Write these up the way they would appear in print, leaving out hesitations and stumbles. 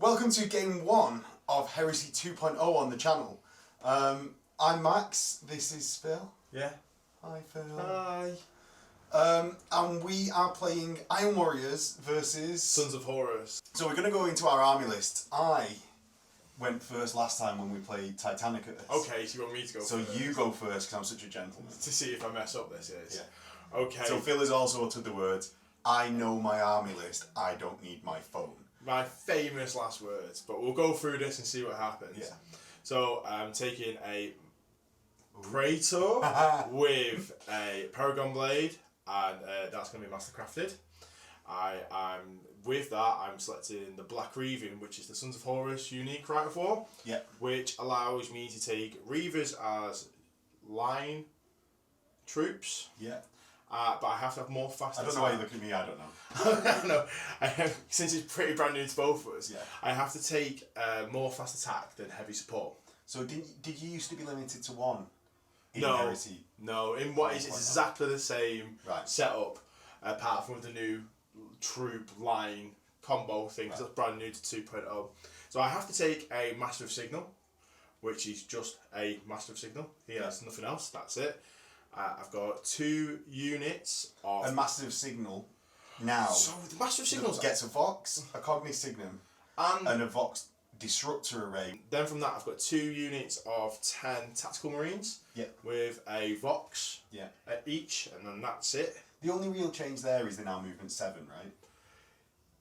Welcome to game 1 of Heresy 2.0 on the channel. I'm Max, this is Phil. Yeah. Hi Phil. Hi. And we are playing Iron Warriors versus Sons of Horus. So we're going to go into our army list. I went first last time when we played Titanicus. Okay, so you want me to go so first? So you go first because I'm such a gentleman. To see if I mess up this is. Yeah. Okay. So Phil has also uttered the words, I know my army list, I don't need my phone. My famous last words, but we'll go through this and see what happens. Yeah. So I'm taking a Praetor with a Paragon Blade, and that's going to be mastercrafted. With that, I'm selecting the Black Reaving, which is the Sons of Horus unique right of war. Yeah. Which allows me to take Reavers as line troops. Yeah. But I have to have more fast attack. I don't know why you look at me, I don't know. No, since it's pretty brand new to both of us, yeah. I have to take more fast attack than heavy support. So did you used to be limited to one in no, Heresy? No, in what is it's exactly the same setup, apart from the new troop line combo thing, because that's brand new to 2.0. So I have to take a Master of Signal, which is just a Master of Signal. He has nothing else, that's it. I've got 2 units of... A Master of Signal now. So the Master of Signals gets a Vox, a Cognisignum, and a Vox Disruptor Array. Then from that I've got 2 units of 10 Tactical Marines with a Vox each, and then that's it. The only real change there is they're now movement 7, right?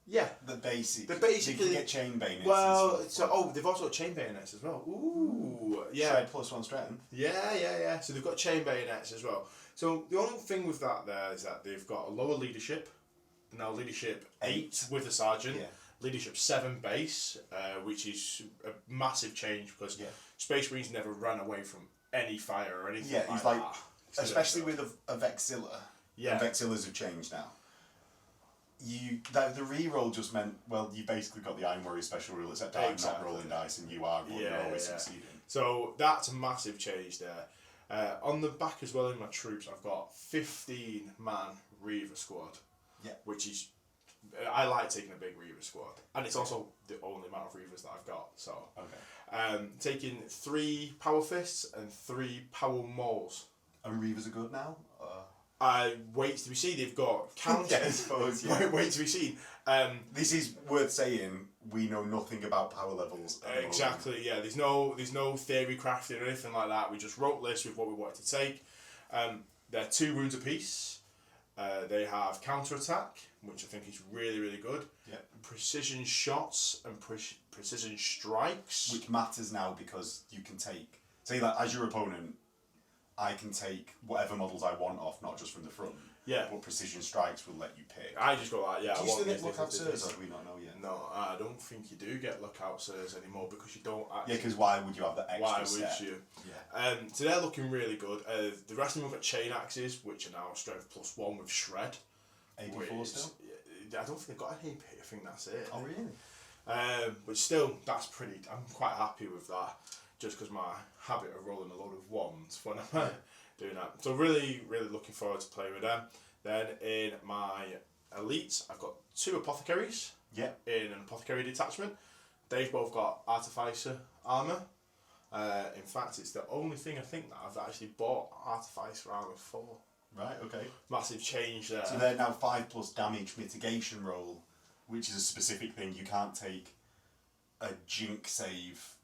Yeah. The basic. Basically, you can get chain bayonets. Well, they've also got chain bayonets as well. Ooh, yeah. Shred +1 strength. Yeah. So they've got chain bayonets as well. So the only thing with that there is that they've got a lower leadership. Now leadership 8 with the sergeant. Yeah. Leadership 7 base, which is a massive change because Space Marines never ran away from any fire or anything. Yeah, he's like especially with a Vexilla. Yeah. And Vexillas have changed now. The reroll just meant, well, you basically got the Iron Warrior special rule, except I'm not rolling dice and you are, you're always succeeding. So that's a massive change there. On the back as well in my troops, I've got 15-man Reaver squad, which is, I like taking a big Reaver squad, and it's also the only amount of Reavers that I've got, so. Okay. Taking 3 Power Fists and 3 Power Mauls. And Reavers are good now? Wait to be seen. They've got counters. I suppose, yeah. Wait to be seen. This is worth saying. We know nothing about power levels. Exactly. Yeah. There's no theory crafting or anything like that. We just wrote lists with what we wanted to take. They're 2 wounds apiece. They have counter attack, which I think is really good. Yeah. Precision shots and precision strikes, which matters now because you can take. Say that as your opponent. I can take whatever models I want off, not just from the front. Yeah. But precision strikes will let you pick. I just go like, Do you still get lookout sirs, or do we not know yet? No, I don't think you do get lookout sirs anymore because you don't actually... Yeah, because why would you have that extra set? Why would you? Yeah. So they're looking really good. The rest of them have got chain axes, which are now strength +1 with shred. 84 still? I don't think they've got an AP, I think that's it. Oh, really? But still, that's pretty... I'm quite happy with that. Just because my habit of rolling a load of 1s when I'm doing that. So really looking forward to playing with them. Then in my elites, I've got 2 apothecaries. Yeah. In an apothecary detachment. They've both got artificer armour. In fact, it's the only thing I think that I've actually bought artificer armour for. Right, okay. Massive change there. So they're now 5+ damage mitigation roll, which is a specific thing. You can't take a jink save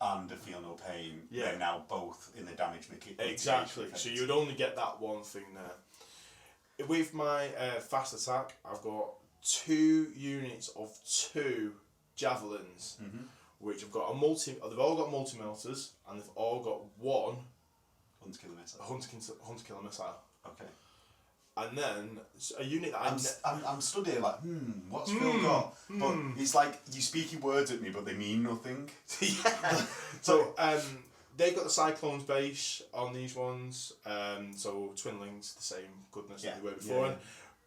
and a feel no pain. Yeah. They're now both in the damage mitigation. Exactly. So you'd only get that one thing there. With my fast attack, I've got 2 units of 2 javelins, which have got a they've all got multi-melters, and they've all got 1 hunter killer missile. Hunter killer missile. Okay. And then a unit that I'm stood here like, what's Phil got? But it's like you speaky words at me, but they mean nothing. Yeah. So they've got the Cyclones base on these ones. So Twinlings, the same goodness that they were before. And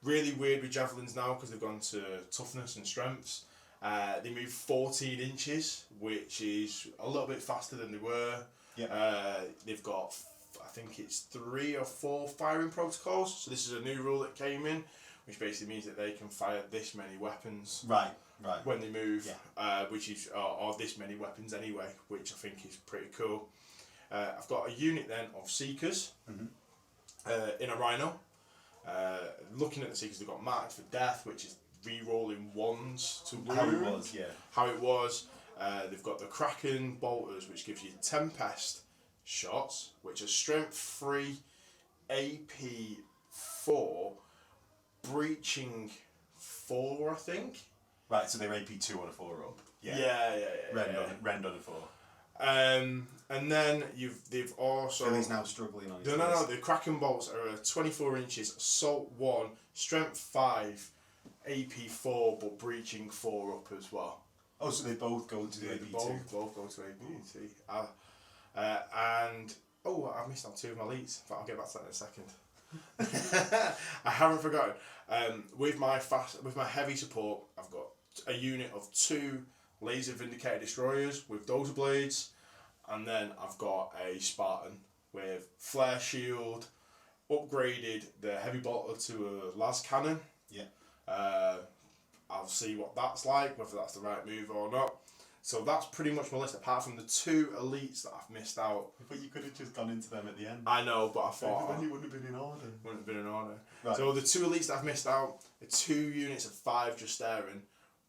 really weird with javelins now because they've gone to toughness and strengths. They move 14 inches, which is a little bit faster than they were. Yeah. They've got, I think it's 3 or 4 firing protocols. So this is a new rule that came in, which basically means that they can fire this many weapons Right. when they move, which is or this many weapons anyway, which I think is pretty cool. I've got a unit then of Seekers in a Rhino. Looking at the Seekers, they've got Marked for Death, which is re-rolling ones to wound. How it was. They've got the Kraken Bolters, which gives you Tempest shots, which are Strength 3, AP 4, Breaching 4, I think. Right, so they're AP 2 on a 4 roll. Yeah. Rend on a 4. And then they've also... Philly's now struggling on his No, the Kraken Bolts are 24 inches, Assault 1, Strength 5, AP 4, but Breaching 4 up as well. Oh, so they both go to the AP 2? Both go to AP 2. And... Oh, I've missed out 2 of my elites, but I'll get back to that in a second. I haven't forgotten. With my heavy support, I've got a unit of 2 Laser Vindicator Destroyers with Dozer Blades, and then I've got a Spartan with Flare Shield, upgraded the Heavy Bolter to a Las Cannon. I'll see what that's like, whether that's the right move or not. So that's pretty much my list, apart from the 2 elites that I've missed out. But you could have just gone into them at the end. I know, but I thought... Then you wouldn't have been in order. Wouldn't have been in order. Right. So the 2 elites that I've missed out are 2 units of 5 Just Staring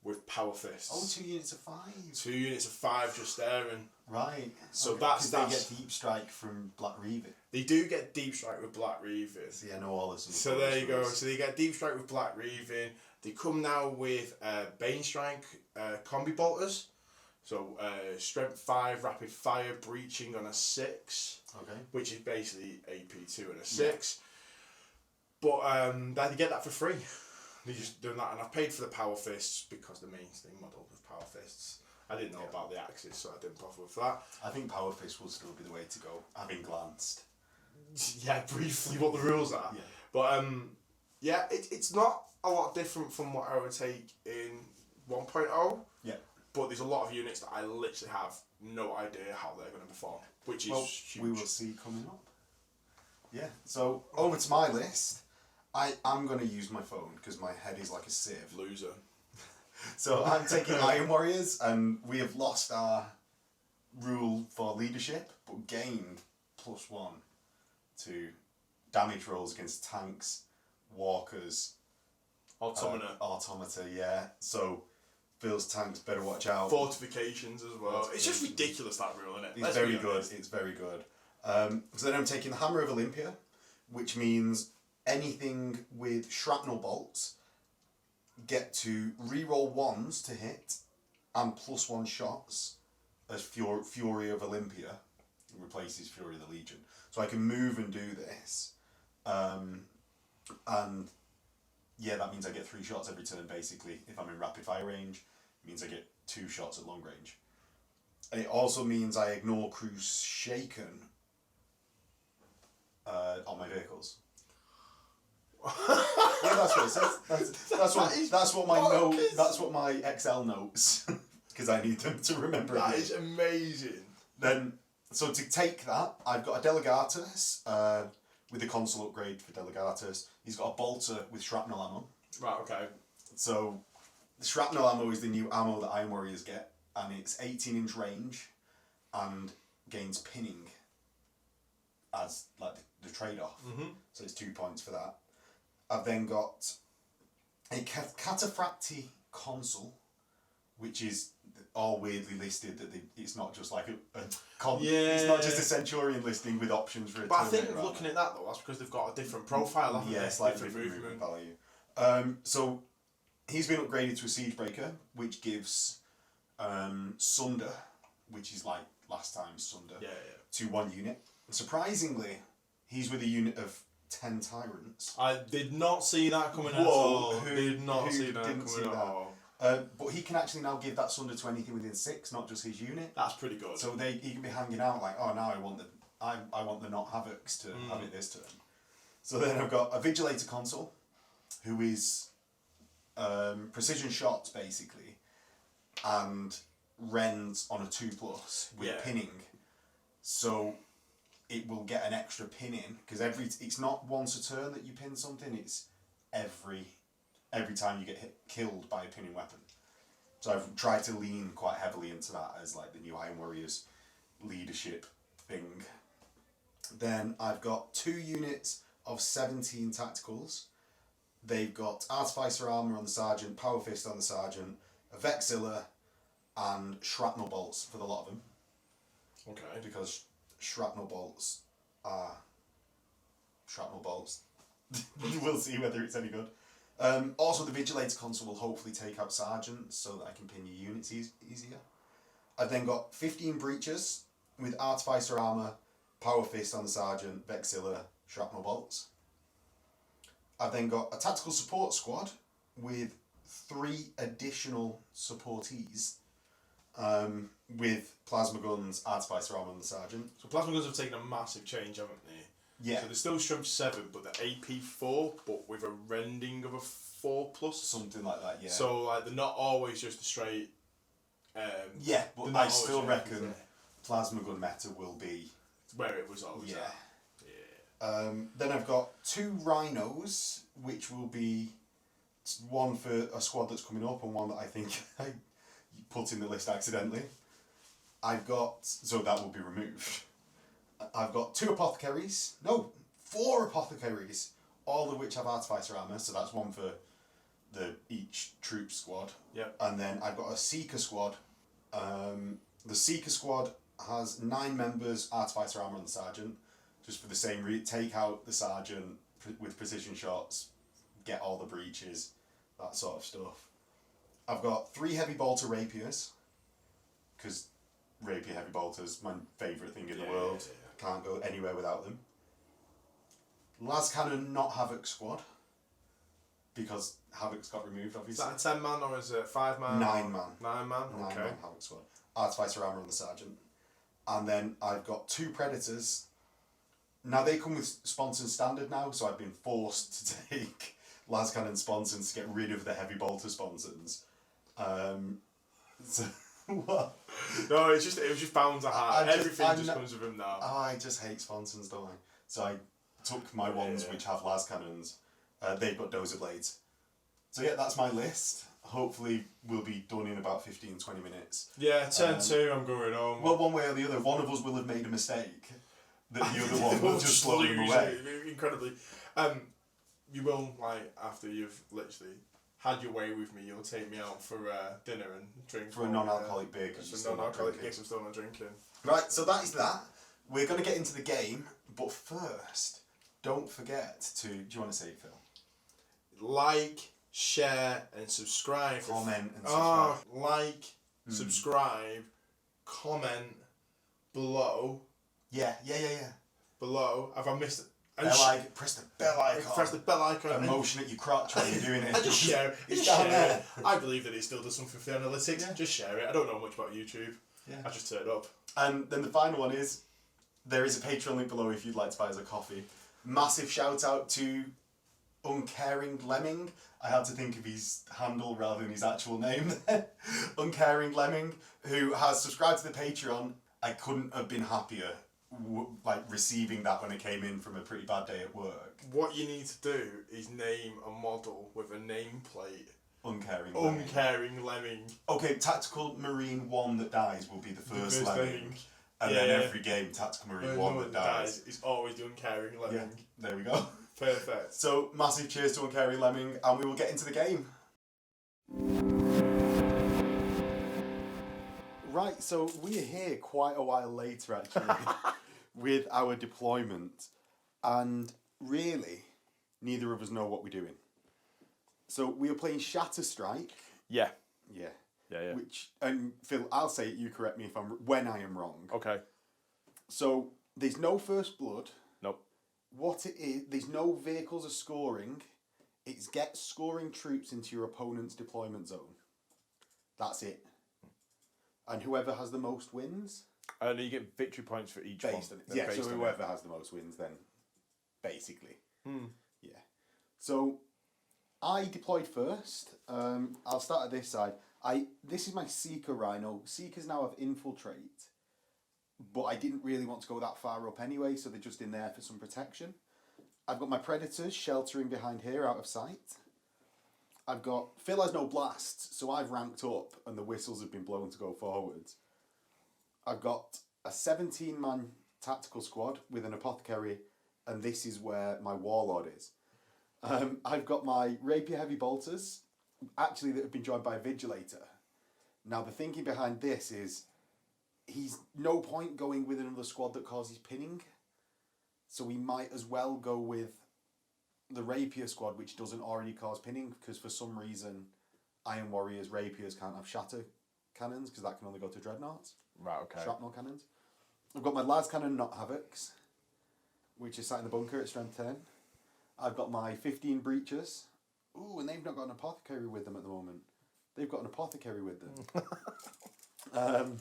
with Power Fists. Oh, 2 units of 5. 2 units of 5 Just Staring. Right. So okay. that's... They get Deep Strike from Black Reaving. They do get Deep Strike with Black Reaving. So yeah, no, all this. So there you go. So they get Deep Strike with Black Reaving. They come now with Bane Strike Combi Bolters. So Strength 5, Rapid Fire, Breaching on a 6. Okay. Which is basically AP 2 and a 6. But they get that for free. They're just doing that, and I've paid for the Power Fists because the mainstay model with Power Fists. I didn't know about the Axis, so I didn't bother with that. I think Power Fist will still be the way to go, having glanced. Yeah, briefly what the rules are. Yeah. But it's not a lot different from what I would take in 1.0. Yeah. But there's a lot of units that I literally have no idea how they're going to perform, which is huge. We will see coming up. Yeah, so over to my list. I'm going to use my phone because my head is like a sieve. Loser. So I'm taking Iron Warriors, and we have lost our rule for leadership, but gained +1 to damage rolls against tanks, walkers, automata, yeah. So Phil's tanks better watch out. Fortifications as well. It's just ridiculous, that rule, isn't it? It's very good. It's very good. So then I'm taking the Hammer of Olympia, which means anything with shrapnel bolts get to reroll 1s to hit and +1 shots as Fury of Olympia. It replaces Fury of the Legion. So I can move and do this. And yeah, that means I get 3 shots every turn basically. If I'm in rapid fire range, it means I get 2 shots at long range. And it also means I ignore Cruise Shaken on my vehicles. Yeah, that's what it says. That's what my note. That's what my Excel notes, because I need them to remember. That is amazing. Then, so to take that, I've got a Delegatus with the console upgrade for Delegatus. He's got a bolter with shrapnel ammo. Right. Okay. So, the shrapnel ammo is the new ammo that Iron Warriors get, and it's 18-inch range, and gains pinning as like the trade-off. Mm-hmm. So it's 2 points for that. I've then got a Cataphracti console, which is all weirdly listed that it's not just like it's not just a Centurion listing with options for a But I think looking at that though, that's because they've got a different profile, haven't they? Slightly different movement value. So he's been upgraded to a Siegebreaker, which gives Sunder, which is like last time's Sunder, to 1 unit. Surprisingly, he's with a unit of 10 Tyrants. I did not see that coming at all. Did not see that coming at all. But he can actually now give that Sunder to anything within 6, not just his unit. That's pretty good. So he can be hanging out like, oh, now I want the not Havocs to have it this turn. So then I've got a Vigilator console, who is precision shots basically, and rends on a 2+ with pinning. So it will get an extra pin in, because it's not once a turn that you pin something, it's every every time you get killed by a pinning weapon. So I've tried to lean quite heavily into that as like the new Iron Warriors leadership thing. Then I've got 2 units of 17 tacticals. They've got Artificer Armour on the Sergeant, Power Fist on the Sergeant, a Vexilla, and Shrapnel Bolts for the lot of them. Okay. Because Shrapnel Bolts are Shrapnel Bolts. We'll see whether it's any good. Also, the Vigilator console will hopefully take out Sergeants so that I can pin your units easier. I've then got 15 Breachers with Artificer Armour, Power Fist on the Sergeant, Vexilla, Shrapnel Bolts. I've then got a Tactical Support Squad with 3 additional supportees with Plasma Guns, Artificer Armour on the Sergeant. So Plasma Guns have taken a massive change, haven't they? Yeah. So they're still Strength 7, but they're AP 4, but with a rending of a 4+. Something like that, yeah. So like they're not always just a straight... yeah, but I still reckon Plasma Gun meta will be... where it was always at. Then I've got 2 Rhinos, which will be one for a squad that's coming up and one that I think I put in the list accidentally. So that will be removed. I've got 2 Apothecaries. No, 4 Apothecaries, all of which have Artificer Armour, so that's one for each troop squad. Yep. And then I've got a Seeker squad. The Seeker squad has 9 members, Artificer Armour on the Sergeant. Just for the same take out the Sergeant with precision shots, get all the breaches, that sort of stuff. I've got 3 Heavy Bolter Rapiers, because Rapier Heavy Bolter's my favourite thing in the world. Can't go anywhere without them. Las Cannon, not Havoc squad, because Havoc's got removed, obviously. Is that a 10-man or is it 5-man? 9-man. 9-man, okay. 9-man Havoc squad. Artificer Armour on the Sergeant. And then I've got 2 Predators. Now they come with Sponson Standard now, so I've been forced to take Las Cannon Sponsons to get rid of the Heavy Bolter Sponsons. So, what? No, it was just bound to happen. Everything just comes with him now. Oh, I just hate Sponsons, don't I? So I took my ones which have Las Cannons. They've got Dozer Blades. So yeah, that's my list. Hopefully we'll be done in about 15-20 minutes. Yeah, turn 2, I'm going home. Well, one way or the other, one of us will have made a mistake. That the other one will just slow them away. Incredibly. You will, like, after you've literally had your way with me, you'll take me out for dinner and drink. For a non-alcoholic beer, because you're still not drinking. Yes, I'm still not drinking. Right, so that is that. We're going to get into the game, but first, don't forget to... Do you want to say it, Phil? Like, share, and subscribe. Comment and subscribe. Like, subscribe, comment below. Yeah. Below. Have I missed it? Press the bell icon. Press the bell icon. And motion at your crotch when you're doing it. And just share it. It's down there. I believe that it still does something for the analytics. Yeah. Just share it. I don't know much about YouTube. Yeah. I just turned up. And then the final one is, there is a Patreon link below if you'd like to buy us a coffee. Massive shout out to Uncaring Lemming. I had to think of his handle rather than his actual name there. Uncaring Lemming, who has subscribed to the Patreon. I couldn't have been happier receiving that when it came in from a pretty bad day at work. What you need to do is name a model with a nameplate. Uncaring Lemming. Uncaring Lemming. Okay, Tactical Marine 1 that dies will be the first Lemming. And then every game, Tactical Marine 1 that dies is always the Uncaring Lemming. Yeah, there we go. Perfect. So, massive cheers to Uncaring Lemming, and we will get into the game. Right, so we're here quite a while later, actually, with our deployment. And really, neither of us know what we're doing. So, we are playing Shatter Strike. Yeah. Yeah. Yeah. Which, and Phil, I'll say it, you correct me when I am wrong. Okay. So, there's no First Blood. Nope. What it is, there's no vehicles of scoring. It's get scoring troops into your opponent's deployment zone. That's it. And whoever has the most wins. And you get victory points for each one. Yeah, so whoever has the most wins then, basically. Yeah. So, I deployed first. I'll start at this side. This is my Seeker Rhino. Seekers now have Infiltrate. But I didn't really want to go that far up anyway, so they're just in there for some protection. I've got my Predators sheltering behind here, out of sight. I've got... Phil has no blast, so I've ranked up and the whistles have been blown to go forwards. I've got a 17-man tactical squad with an apothecary, and this is where my warlord is. I've got my rapier heavy bolters, actually that have been joined by a vigilator. Now the thinking behind this is he's no point going with another squad that causes pinning, so we might as well go with the rapier squad which doesn't already cause pinning, because for some reason Iron Warriors rapiers can't have shatter cannons because that can only go to dreadnoughts. Right, okay. Shrapnel cannons. I've got my las cannon, not havocs, which is sat in the bunker at strength 10. I've got my 15 breachers. Ooh, and they've not got an apothecary with them at the moment. They've got an apothecary with them.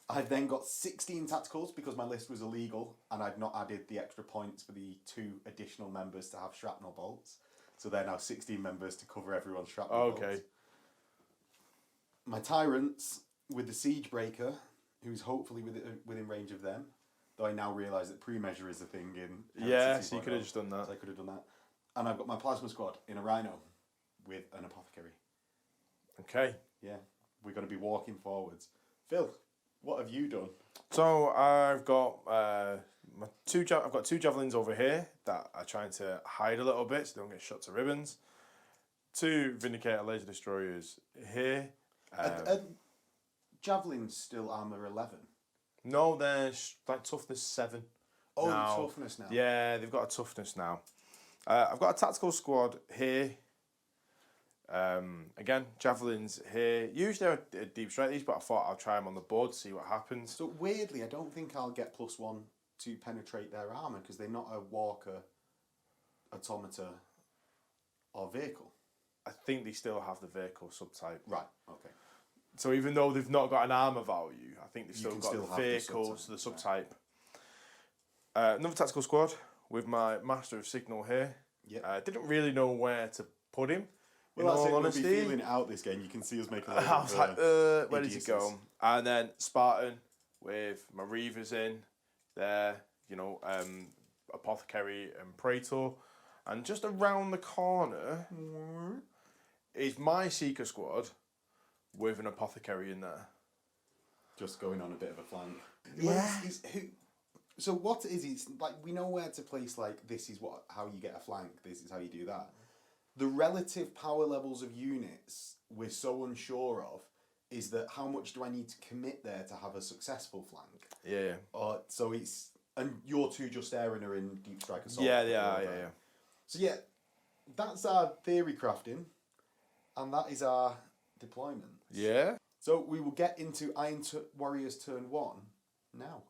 I've then got 16 tacticals because my list was illegal and I've not added the extra points for the 2 additional members to have shrapnel bolts. So they're now 16 members to cover everyone's shrapnel bolts. My tyrants with the siege breaker, who's hopefully within range of them. Though I now realise that pre-measure is a thing in Heresy 2.0. So you could have just done that. So I could have done that. And I've got my plasma squad in a rhino with an apothecary. Okay. Yeah, we're going to be walking forwards. Phil, what have you done? So I've got I've got 2 javelins over here that are trying to hide a little bit so they don't get shot to ribbons. 2 Vindicator laser destroyers here. Javelins still armor 11. No, they're like toughness 7. Oh, now. Toughness now. Yeah, they've got a toughness now. I've got a tactical squad here. Again, javelins here. Usually I deep strike these, but I thought I'll try them on the board, see what happens. So weirdly, I don't think I'll get +1 to penetrate their armour because they're not a walker, automata, or vehicle. I think they still have the vehicle subtype. Right, okay. So even though they've not got an armour value, I think they've still got the vehicle, the subtype. Another tactical squad with my Master of Signal here. Yeah. Didn't really know where to put him. Well, that's it. We'll be feeling it out this game. You can see us making a lot I was like, where does he go? And then Spartan with my Reavers in there, Apothecary and Praetor. And just around the corner is my Seeker squad with an Apothecary in there. Just going on a bit of a flank. Yeah. So what is it? Like, we know where to place, like, this is how you get a flank, this is how you do that. The relative power levels of units we're so unsure of is that how much do I need to commit there to have a successful flank? Yeah. So it's... And your 2 Just Aaron are in Deep Strike Assault. Yeah. So yeah, that's our theory crafting, and that is our deployment. Yeah. So we will get into Iron Warriors turn 1 now.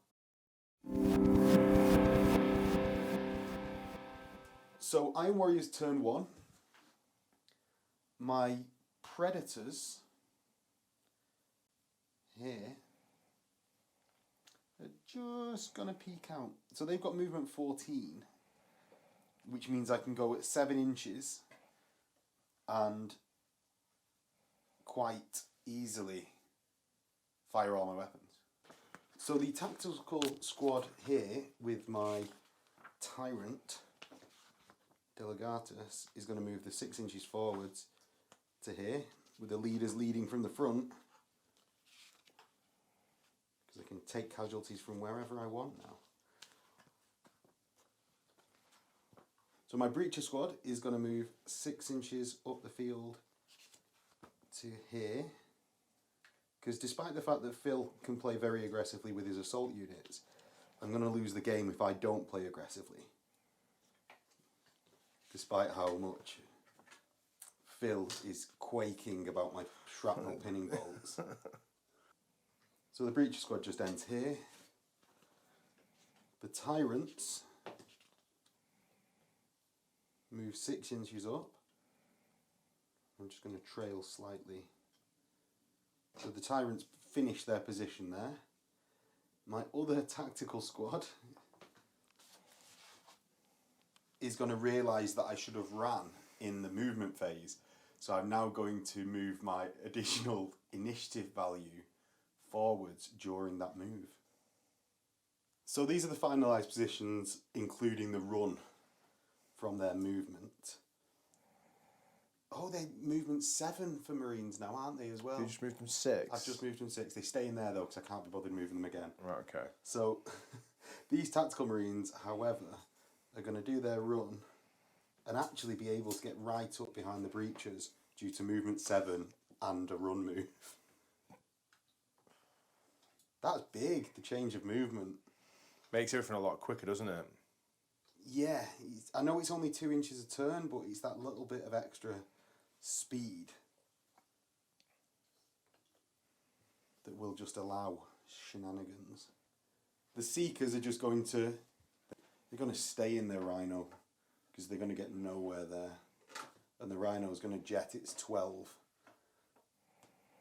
So Iron Warriors turn 1. My Predators here are just going to peek out. So they've got movement 14, which means I can go at 7 inches and quite easily fire all my weapons. So the tactical squad here with my Tyrant Delegatus is going to move the 6 inches forwards to here, with the leaders leading from the front, because I can take casualties from wherever I want now. So my Breacher squad is going to move 6 inches up the field to here, because despite the fact that Phil can play very aggressively with his assault units, I'm going to lose the game if I don't play aggressively, despite how much Phil is quaking about my shrapnel pinning bolts. So the Breacher squad just ends here. The Tyrants move 6 inches up. I'm just going to trail slightly. So the Tyrants finish their position there. My other tactical squad is going to realise that I should have ran in the movement phase. So I'm now going to move my additional initiative value forwards during that move. So these are the finalised positions, including the run from their movement. Oh, they're movement 7 for Marines now, aren't they, as well? You just moved them 6? I've just moved them 6. They stay in there, though, because I can't be bothered moving them again. Right, okay. So, these Tactical Marines, however, are going to do their run and actually be able to get right up behind the breaches due to movement 7 and a run move. That's big, the change of movement. Makes everything a lot quicker, doesn't it? Yeah, I know it's only 2 inches a turn, but it's that little bit of extra speed that will just allow shenanigans. The Seekers are just going to... They're going to stay in their Rhino because they're going to get nowhere there. And the Rhino is going to jet its 12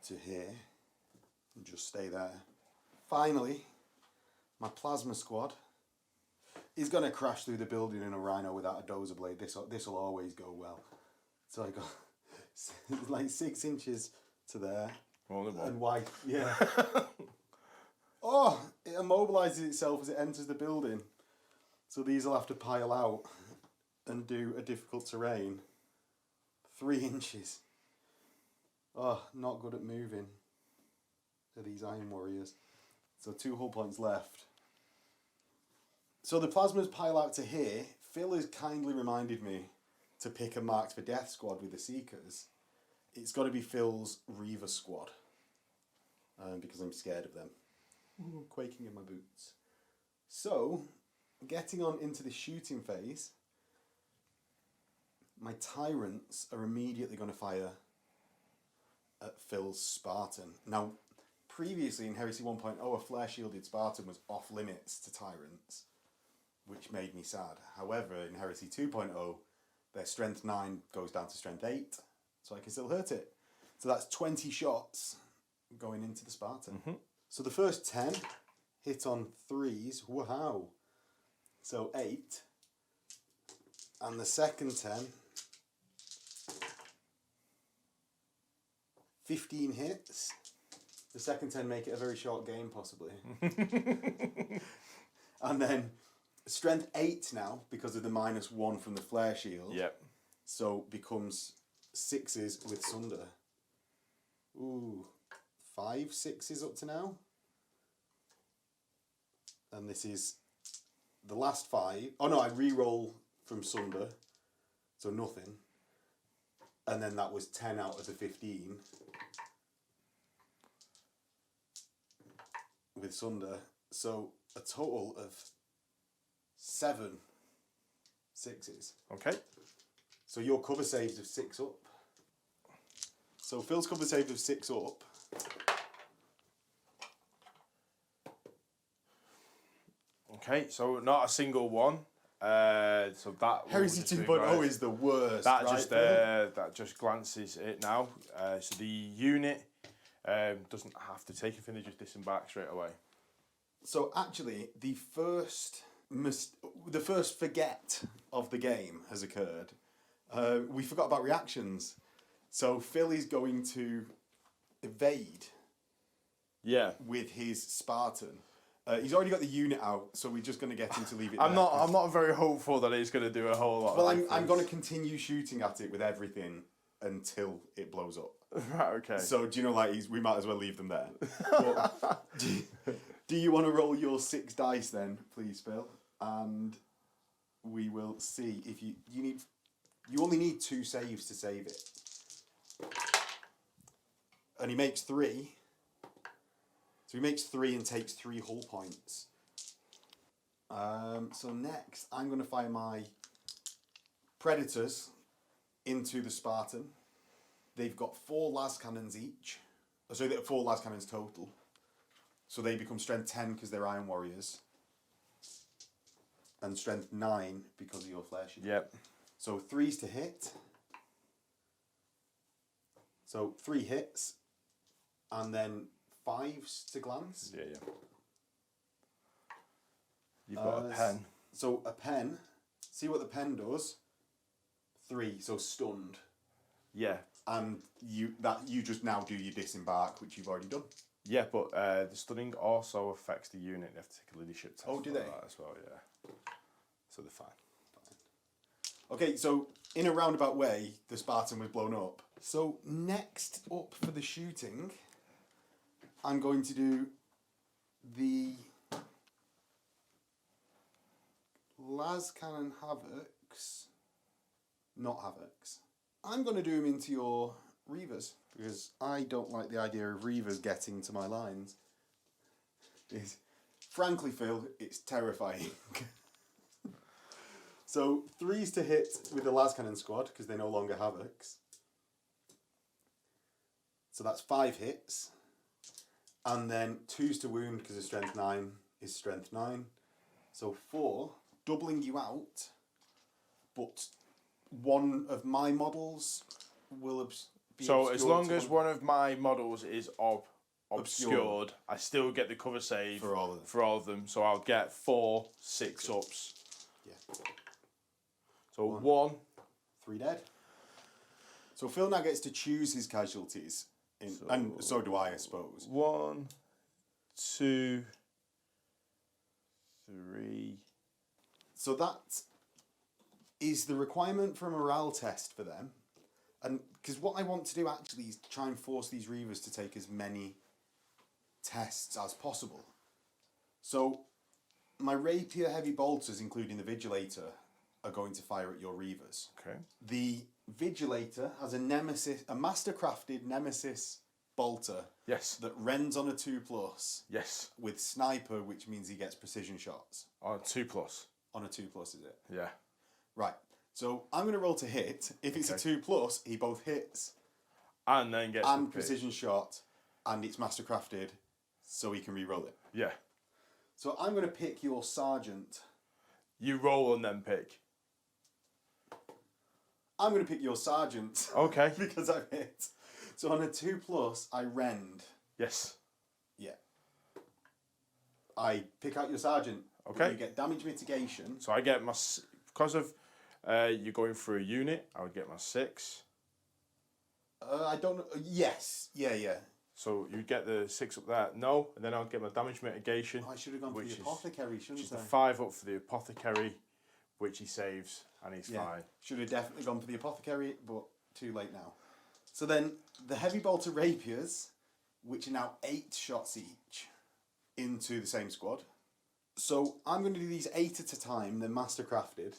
to here and just stay there. Finally, my Plasma Squad is going to crash through the building in a Rhino without a dozer blade. This will always go well. So I got like 6 inches to there. Only one. And why? Yeah. Oh, it immobilises itself as it enters the building. So these will have to pile out and do a difficult terrain. 3 inches. Oh, not good at moving. Are these Iron Warriors. So 2 hull points left. So the Plasmas pile out to here. Phil has kindly reminded me to pick a Marked for Death squad with the Seekers. It's got to be Phil's Reaver squad. Because I'm scared of them. Ooh, quaking in my boots. So, getting on into the shooting phase, my Tyrants are immediately going to fire at Phil's Spartan. Now, previously in Heresy 1.0, a flare-shielded Spartan was off limits to Tyrants, which made me sad. However, in Heresy 2.0, their Strength 9 goes down to Strength 8, so I can still hurt it. So that's 20 shots going into the Spartan. Mm-hmm. So the first 10 hit on 3s, wow. So 8. And the second 10, 15 hits. The second 10 make it a very short game, possibly. And then Strength 8 now, because of the -1 from the flare shield. Yep. So becomes 6s with Sunder. Ooh, 5 6s up to now. And this is the last 5. Oh no, I re-roll from Sunder, so nothing. And then that was 10 out of the 15 with Sunder. So a total of 7 6s. Okay. So your cover saves of 6 up. So Phil's cover save of 6 up. Okay, so not a single one. So that Heresy 2.0 is the worst. That right just glances it now. So the unit doesn't have to take anything; they just disembark straight away. So actually, the first forget of the game has occurred. We forgot about reactions. So Phil is going to evade. Yeah. With his Spartan. He's already got the unit out, so we're just going to get him to leave it. I'm not very hopeful that it's going to do a whole lot. Well, I'm going to continue shooting at it with everything until it blows up. Right. Okay. So do you know, like, we might as well leave them there. But do you want to roll your 6 dice then, please, Phil? And we will see if you need. You only need 2 saves to save it. And he makes 3. So he makes 3 and takes 3 hull points. So next, I'm going to fire my Predators into the Spartan. They've got 4 las cannons each. So they've got 4 las cannons total. So they become Strength 10 because they're Iron Warriors. And Strength 9 because of your flare shield. Yep. So 3s to hit. So 3 hits. And then 5s to glance. Yeah. You've got a pen. So a pen. See what the pen does. 3. So stunned. Yeah. And you just now do your disembark, which you've already done. Yeah, but the stunning also affects the unit. They have to take a leadership test. Oh, do they? That as well, yeah. So they're fine. Okay, so in a roundabout way, the Spartan was blown up. So next up for the shooting, I'm going to do the las cannon Havocs, not Havocs. I'm going to do them into your Reavers, because I don't like the idea of Reavers getting to my lines. Frankly, Phil, it's terrifying. So 3s to hit with the las cannon squad, because they no longer Havocs. So that's 5 hits. And then 2s to wound, because of strength 9 is strength 9. So 4, doubling you out, but one of my models will be so as long as one of my models is obscured, I still get the cover save for all of them. For all of them. So I'll get 4 6-ups. Yeah. So 1. 3 dead. So Phil now gets to choose his casualties, and so do I suppose. 1, 2, 3. So that is the requirement for a morale test for them. And because what I want to do actually is try and force these Reavers to take as many tests as possible. So my Rapier heavy bolters, including the Vigilator, are going to fire at your Reavers. Okay. The Vigilator has a Nemesis, a mastercrafted Nemesis bolter. Yes. That rends on a 2+. Yes. With sniper, which means he gets precision shots. On a 2+. On a 2+, is it? Yeah. Right. So I'm going to roll to hit. If it's a 2+, he both hits and then gets and precision shot, and it's mastercrafted, so he can re-roll it. Yeah. So I'm going to pick your sergeant. You roll and then pick. I'm going to pick your sergeant. Okay. Because I've hit. So on a 2+, I rend. Yes. Yeah. I pick out your sergeant. Okay. You get damage mitigation. So I get my, because of you're going through a unit, I would get my 6. I don't know. Yes. Yeah. So you get the 6 up there. No, and then I'll get my damage mitigation. I should have gone for the apothecary, shouldn't I? Just a 5 up for the apothecary, which he saves, and he's fine. Should have definitely gone for the apothecary, but too late now. So then the heavy bolter rapiers, which are now 8 shots each, into the same squad. So I'm going to do these 8 at a time. They're mastercrafted.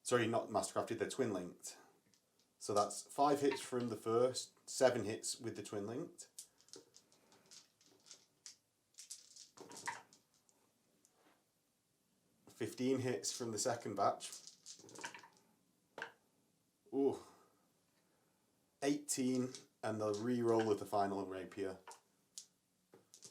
Sorry, not mastercrafted. They're twin linked. So that's 5 hits from the first, 7 hits with the twin linked. $15 hits from the second batch. Ooh. 18, and the re-roll of the final rapier.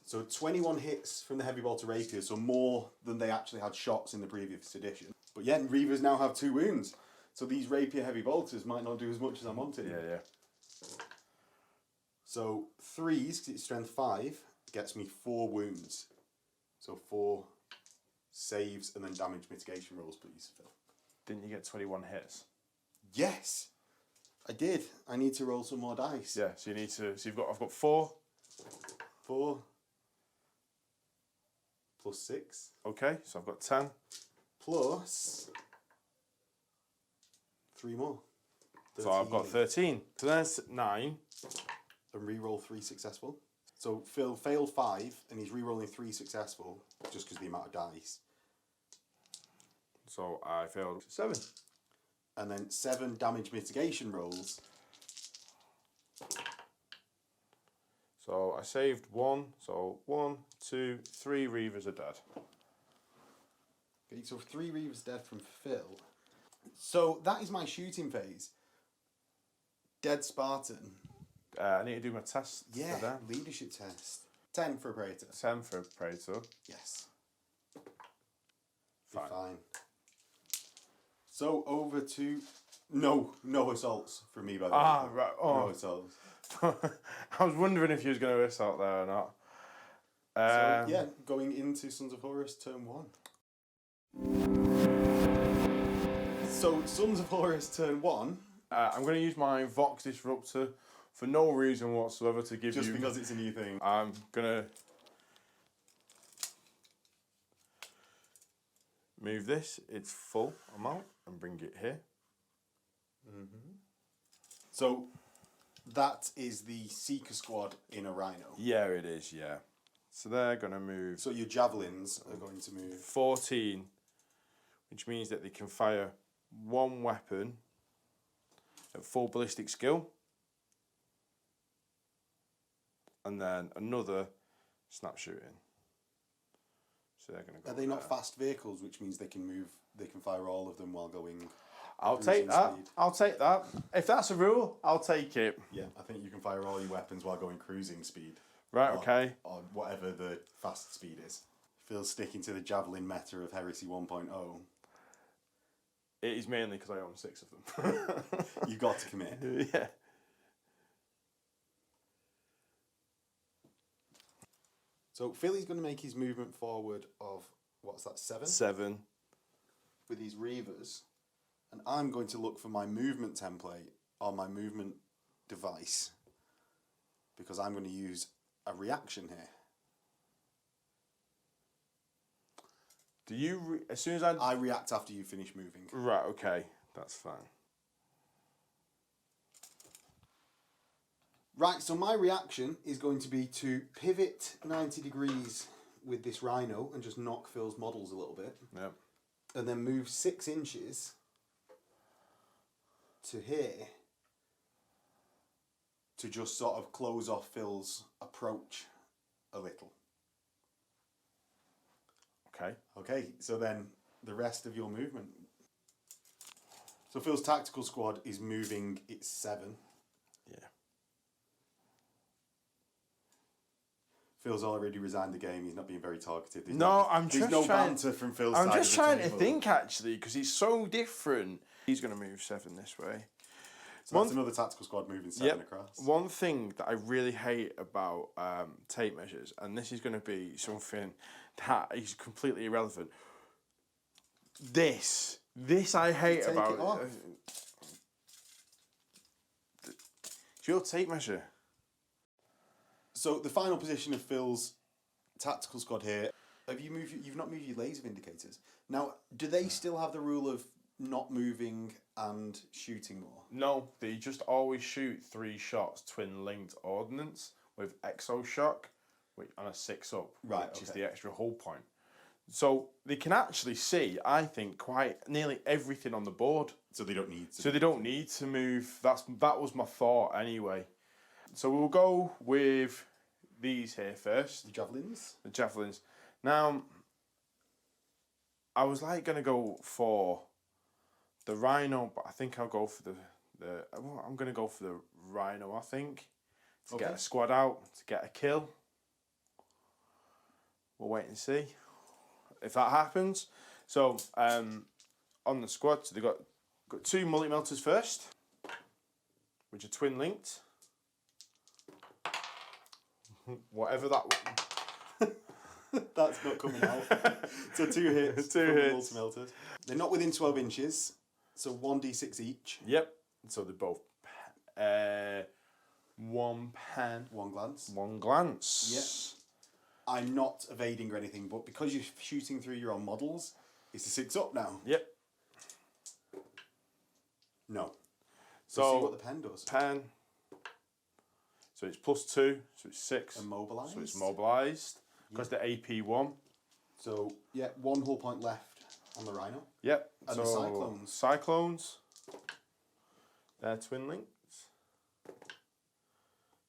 So 21 hits from the heavy bolter rapier, so more than they actually had shots in the previous edition. But yeah, Reavers now have 2 wounds. So these rapier heavy bolters might not do as much as I wanted. Yeah. So 3s, because it's strength 5, gets me 4 wounds. So 4 saves and then damage mitigation rolls, please, Phil. Didn't you get 21 hits? Yes, I did. I need to roll some more dice. Yeah, so you need to. So I've got 4. 4 plus 6. Okay, so I've got 10. Plus 3 more. 13. So I've got 13. So that's 9. And re-roll 3 successful. So Phil failed 5 and he's re-rolling 3 successful just because of the amount of dice. So I failed 7. And then 7 damage mitigation rolls. So I saved 1. So 1, 2, 3 Reavers are dead. Okay, so 3 Reavers dead from Phil. So that is my shooting phase. Dead Spartan. I need to do my test. Yeah, for that. leadership test. 10 for a Praetor. 10 for a Praetor. Yes. Fine. So over to no assaults from me, by the way. Right. Oh. No assaults. I was wondering if you was going to assault there or not. So yeah, going into Sons of Horus turn 1. So Sons of Horus turn 1. I'm going to use my Vox Disruptor for no reason whatsoever to give just you... because it's a new thing. I'm going to move this. It's full amount. and bring it here. So that is the Seeker Squad in a Rhino. Yeah, it is, yeah. So they're going to move... So your javelins are going to move... 14, which means that they can fire one weapon at full ballistic skill. And then another snap shooting. So they're going to go... Are they not fast vehicles, which means they can move... They can fire all of them while going... I'll take that. Speed. I'll take that. If that's a rule, I'll take it. Yeah, I think you can fire all your weapons while going cruising speed. Right, okay. Or whatever the fast speed is. Phil's sticking to the javelin meta of Heresy 1.0. It is mainly because I own 6 of them. You've got to commit. Yeah. So Philly's going to make his movement forward of, what's that, 7? 7. With these Reavers. And I'm going to look for my movement template on my movement device. Because I'm going to use a reaction here. Do you, as soon as I react after you finish moving. Right, okay. That's fine. Right, so my reaction is going to be to pivot 90 degrees with this Rhino and just knock Phil's models a little bit. Yep. And then move 6 inches to here to just sort of close off Phil's approach a little. Okay. Okay, so then the rest of your movement. So Phil's tactical squad is moving its 7. Yeah. Phil's already resigned the game. He's not being very targeted. There's There's no banter from Phil's side. I'm just of the trying to table. think, actually, because it's so different. He's going to move 7 this way. So that's another tactical squad moving 7 across. One thing that I really hate about tape measures, and this is going to be something that is completely irrelevant. This I hate Take about it off. It's your tape measure. So the final position of Phil's tactical squad here. You've not moved your laser indicators. Now, do they still have the rule of not moving and shooting more? No, they just always shoot 3 shots twin linked ordnance with exo shock, which on a 6-up, which is the extra hull point. So they can actually see, I think, quite nearly everything on the board. So they don't need to. So they don't need to move. That was my thought anyway. So we'll go with these here first. The javelins? The javelins. Now, I was like going to go for the Rhino, but I think I'll go for I'm going to go for the Rhino, I think. To get a squad out, to get a kill. We'll wait and see if that happens. So, on the squad, so they've got 2 multi-melters first, which are twin linked. Whatever that. That's not coming out. So 2 hits. 2 hits. Multi-melted. They're not within 12 inches, so 1d6 each. Yep. So they're both 1 pen. 1 glance. 1 glance. Yep. I'm not evading or anything, but because you're shooting through your own models, it's a 6-up now. Yep. No. So see what the pen does. Pen. So it's +2, so it's 6. Immobilised. So it's mobilised because the AP1. So, yeah, 1 hull point left on the Rhino. Yep. And so the Cyclones. Cyclones. They're twin links.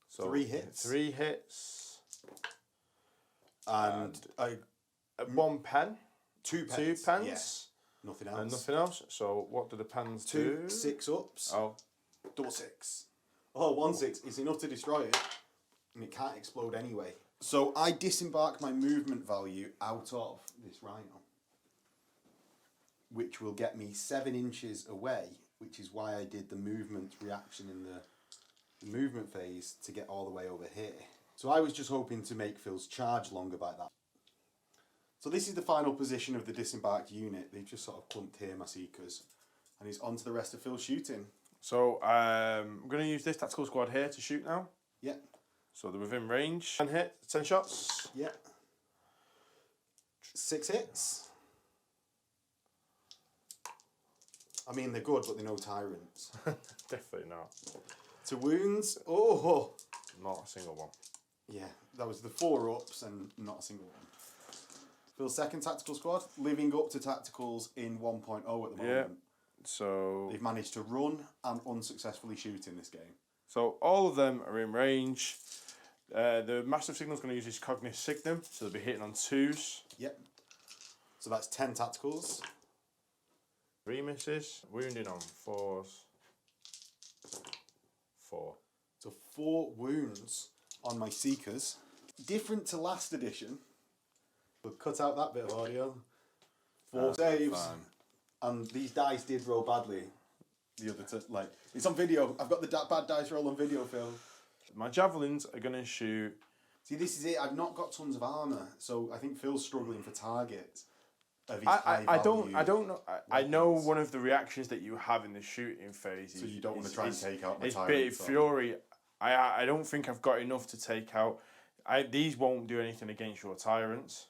So 3 hits. 3 hits. And 1 pen. 2 pens. 2 pens. Yeah. Nothing else. And nothing else. So what do the pens do? 2 6-ups. Oh. Double 6. Oh, 1 6 is enough to destroy it. And it can't explode anyway. So I disembark my movement value out of this Rhino. Which will get me 7 inches away. Which is why I did the movement reaction in the movement phase to get all the way over here. So I was just hoping to make Phil's charge longer by that. So this is the final position of the disembarked unit. They've just sort of clumped here, my Seekers. And he's on to the rest of Phil's shooting. So I'm going to use this tactical squad here to shoot now. Yeah. So they're within range. 10 hit, 10 shots. Yeah. 6 hits. I mean, they're good, but they're no tyrants. Definitely not. 2 wounds. Oh! Not a single one. Yeah, that was the 4-ups and not a single one. Phil's second tactical squad, living up to tacticals in 1.0 at the moment. Yeah. So they've managed to run and unsuccessfully shoot in this game. So all of them are in range. The Master of Signal's going to use his Cognis Signum, so they'll be hitting on 2s. Yep. So that's 10 tacticals. 3 misses. Wounding on 4s. 4. So 4 wounds on my Seekers. Different to last edition. We'll cut out that bit of audio. 4 saves. Fine. And these dice did roll badly. The other it's on video. I've got the bad dice roll on video, Phil. My javelins are going to shoot. See, this is it. I've not got tons of armour, so I think Phil's struggling for targets. Of his I don't know. I know one of the reactions that you have in the shooting phase. So you don't want to try and take out my it's tyrant. Bit Fury. I don't think I've got enough to take out. These won't do anything against your tyrants.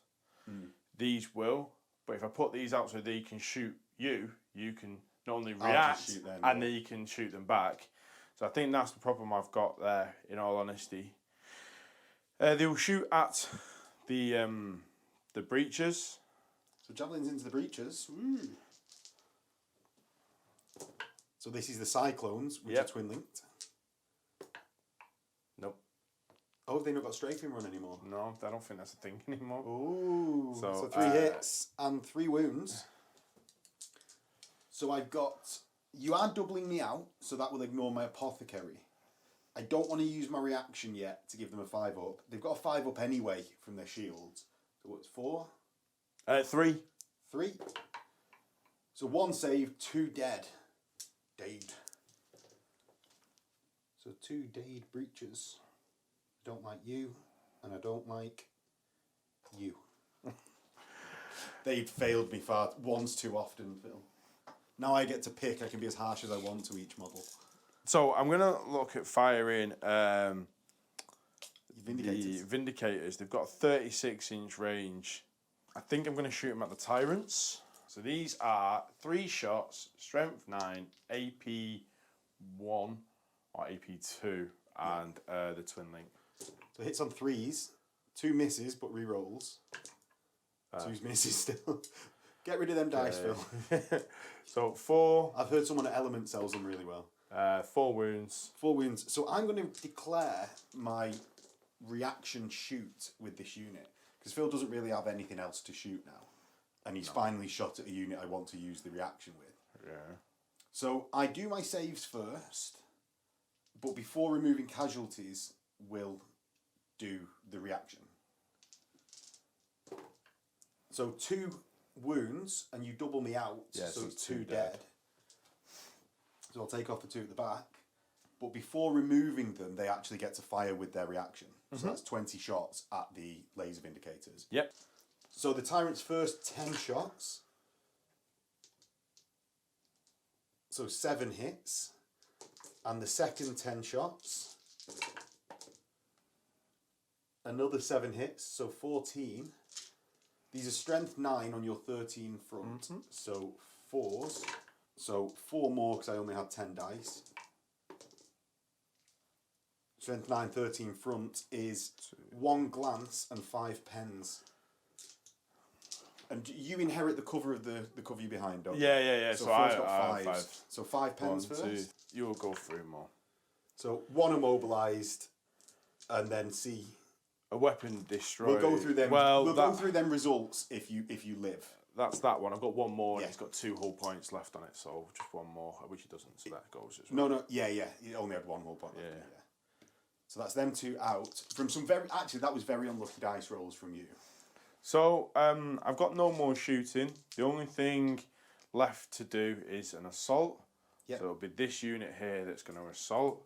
These will, but if I put these out so they can shoot you, you can not only react and then you can shoot them back. So I think that's the problem I've got there. In all honesty, they will shoot at the breaches. So javelins into the breaches. Ooh. So this is the Cyclones, which are twin linked. Nope. Oh, have they not got strafing run anymore? No, I don't think that's a thing anymore. Ooh. So 3 hits and 3 wounds. So I've got... You are doubling me out, so that will ignore my Apothecary. I don't want to use my reaction yet to give them a 5-up. They've got a 5-up anyway from their shields. So what's 4? 3. 3. So 1 save, 2 dead. Dade. So 2 Dade breaches. I don't like you, and I don't like you. They've failed me far once too often, Phil. Now I get to pick. I can be as harsh as I want to each model. So I'm going to look at firing Vindicators. the Vindicators. They've got a 36-inch range. I think I'm going to shoot them at the Tyrants. So these are 3 shots, Strength 9, AP 1 or AP 2, and the Twin Link. So hits on 3s, 2 misses but re-rolls. 2 misses still. Get rid of them dice, Phil. So 4. I've heard someone at Element sells them really well. 4 wounds. 4 wounds. So I'm going to declare my reaction shoot with this unit. Because Phil doesn't really have anything else to shoot now. And he's finally shot at a unit I want to use the reaction with. Yeah. So I do my saves first. But before removing casualties, we'll do the reaction. So 2 wounds, and you double me out, so it's 2 dead. So I'll take off the 2 at the back. But before removing them, they actually get to fire with their reaction. So that's 20 shots at the laser Vindicators. Yep. So the Tyrant's first 10 shots. So 7 hits. And the second 10 shots. Another 7 hits, so 14. These are strength 9 on your 13 front. So 4s. So 4 more because I only had 10 dice. Strength 9, 13 front is 1 glance and 5 pens. And you inherit the cover of the cover you're behind, don't you? Yeah. So So Phil's I got have 5s. 5. So 5 pens 1, first. 2. You will go through more. So 1 immobilised, and then see. A weapon destroyed. We'll go through them. Well, we'll go through them results if you live. That's that one. I've got 1 more. Yeah. And it's got 2 hull points left on it, so just 1 more, which it doesn't. So that goes as well. No. Yeah. You only had 1 whole point. Yeah. So that's them 2 out from some very. Actually, that was very unlucky dice rolls from you. So I've got no more shooting. The only thing left to do is an assault. Yep. So it'll be this unit here that's going to assault.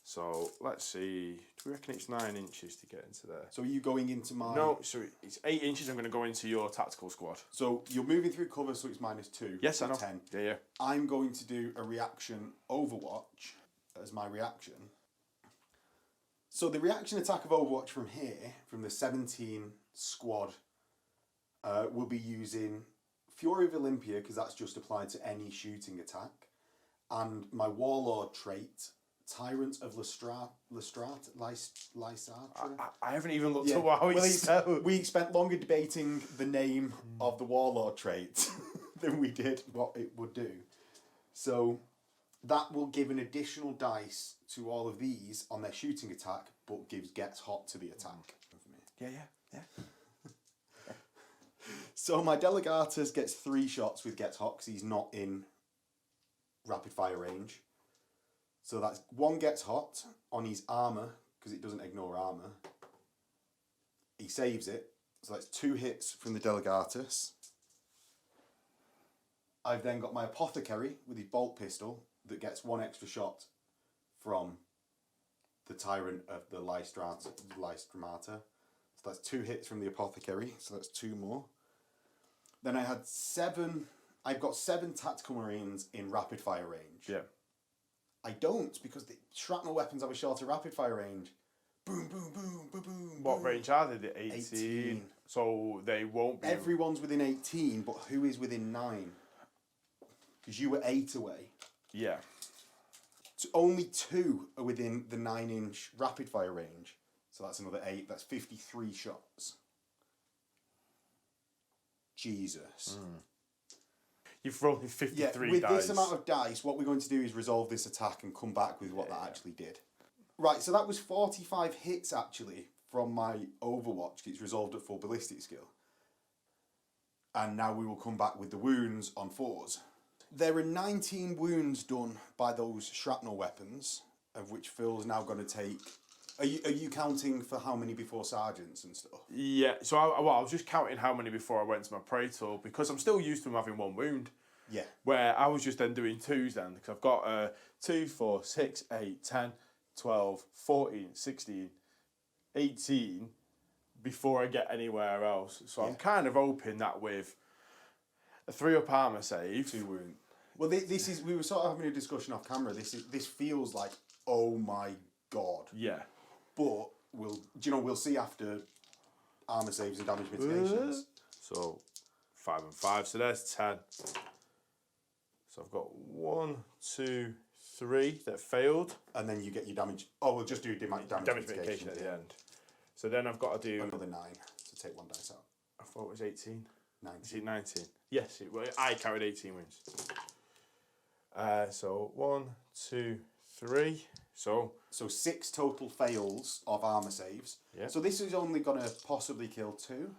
So let's see. Do we reckon it's 9 inches to get into there? So are you going into my? No, so it's 8 inches. I'm going to go into your tactical squad. So you're moving through cover, so it's -2. Yes, I know. 10. Yeah. I'm going to do a reaction Overwatch as my reaction. So the reaction attack of Overwatch from here, from the 17 squad, will be using Fury of Olympia, because that's just applied to any shooting attack. And my Warlord trait, Tyrant of Lysatra. I haven't even looked at what it's spelled. We spent longer debating the name of the Warlord trait than we did what it would do. So that will give an additional dice to all of these on their shooting attack, but gets hot to the attack. Yeah. So my Delegatus gets 3 shots with gets hot because he's not in rapid fire range. So that's 1 gets hot on his armour, because it doesn't ignore armour. He saves it, so that's 2 hits from the Delegatus. I've then got my Apothecary with his bolt pistol that gets 1 extra shot from the Tyrant of the Lystrata. So that's 2 hits from the Apothecary, so that's 2 more. Then I've got 7 tactical marines in rapid fire range. Yeah. I don't, because the shrapnel weapons have a shorter rapid fire range. Boom, boom, boom, boom, boom. What boom. range are they? 18. So they won't be. Everyone's within 18, but who is within 9? Because you were 8 away. Yeah. So only 2 are within the 9-inch rapid fire range. So that's another 8. That's 53 shots. Jesus. You've rolled 53 with dice. this amount of dice, what we're going to do is resolve this attack and come back with what that actually did. Right, so that was 45 hits actually from my Overwatch. It's resolved at full ballistic skill. And now we will come back with the wounds on 4s. There are 19 wounds done by those shrapnel weapons, of which Phil's now going to take... Are you counting for how many before sergeants and stuff? Yeah, so I was just counting how many before I went to my Praetor, because I'm still used to him having 1 wound. Yeah. Where I was just then doing 2s then, because I've got 2, 4, 6, 8, 10, 12, 14, 16, 18 before I get anywhere else. So I'm kind of hoping that with a 3-up armour save... 2 wounds. Well, this is... We were sort of having a discussion off camera. This feels like, oh my God. Yeah. But we'll see after armour saves and damage mitigations. So 5 and 5, so there's 10. So I've got 1, 2, 3 that failed. And then you get your damage. Oh, we'll just do damage mitigation at the end. So then I've got to do another 9 to take 1 dice out. I thought it was 18. 19. Is it 19? Yes, I carried 18 wins. So 1, 2, 3. So 6 total fails of armour saves. Yeah. So this is only going to possibly kill 2.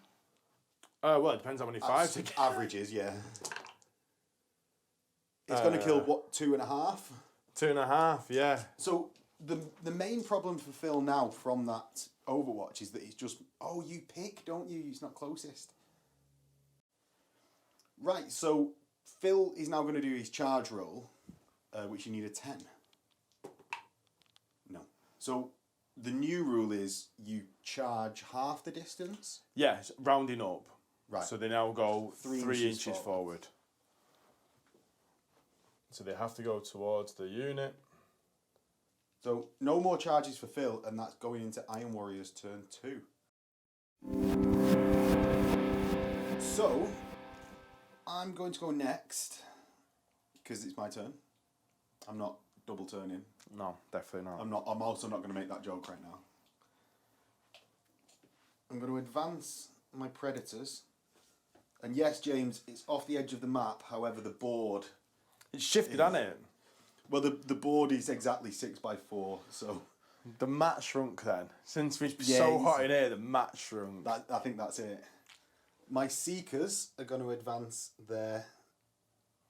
Well, it depends how many 5s you get. Averages, yeah. It's going to kill, what, 2.5? 2.5, yeah. So the main problem for Phil now from that Overwatch is that it's just, oh, you pick, don't you? He's not closest. Right, so Phil is now going to do his charge roll, which you need a 10. No. So the new rule is you charge half the distance. Yes, rounding up. Right. So they now go 3 inches forward. forward. So they have to go towards the unit. So no more charges for Phil, and that's going into Iron Warrior's turn 2. So I'm going to go next because it's my turn. I'm not double turning. No, definitely not. I'm also not going to make that joke right now. I'm going to advance my Predators. And yes, James, it's off the edge of the map. However, the board... It's shifted, hasn't it? Well, the board is exactly 6x4, so... The mat shrunk then. Since it's so hot in here, the mat shrunk. I think that's it. My Seekers are going to advance their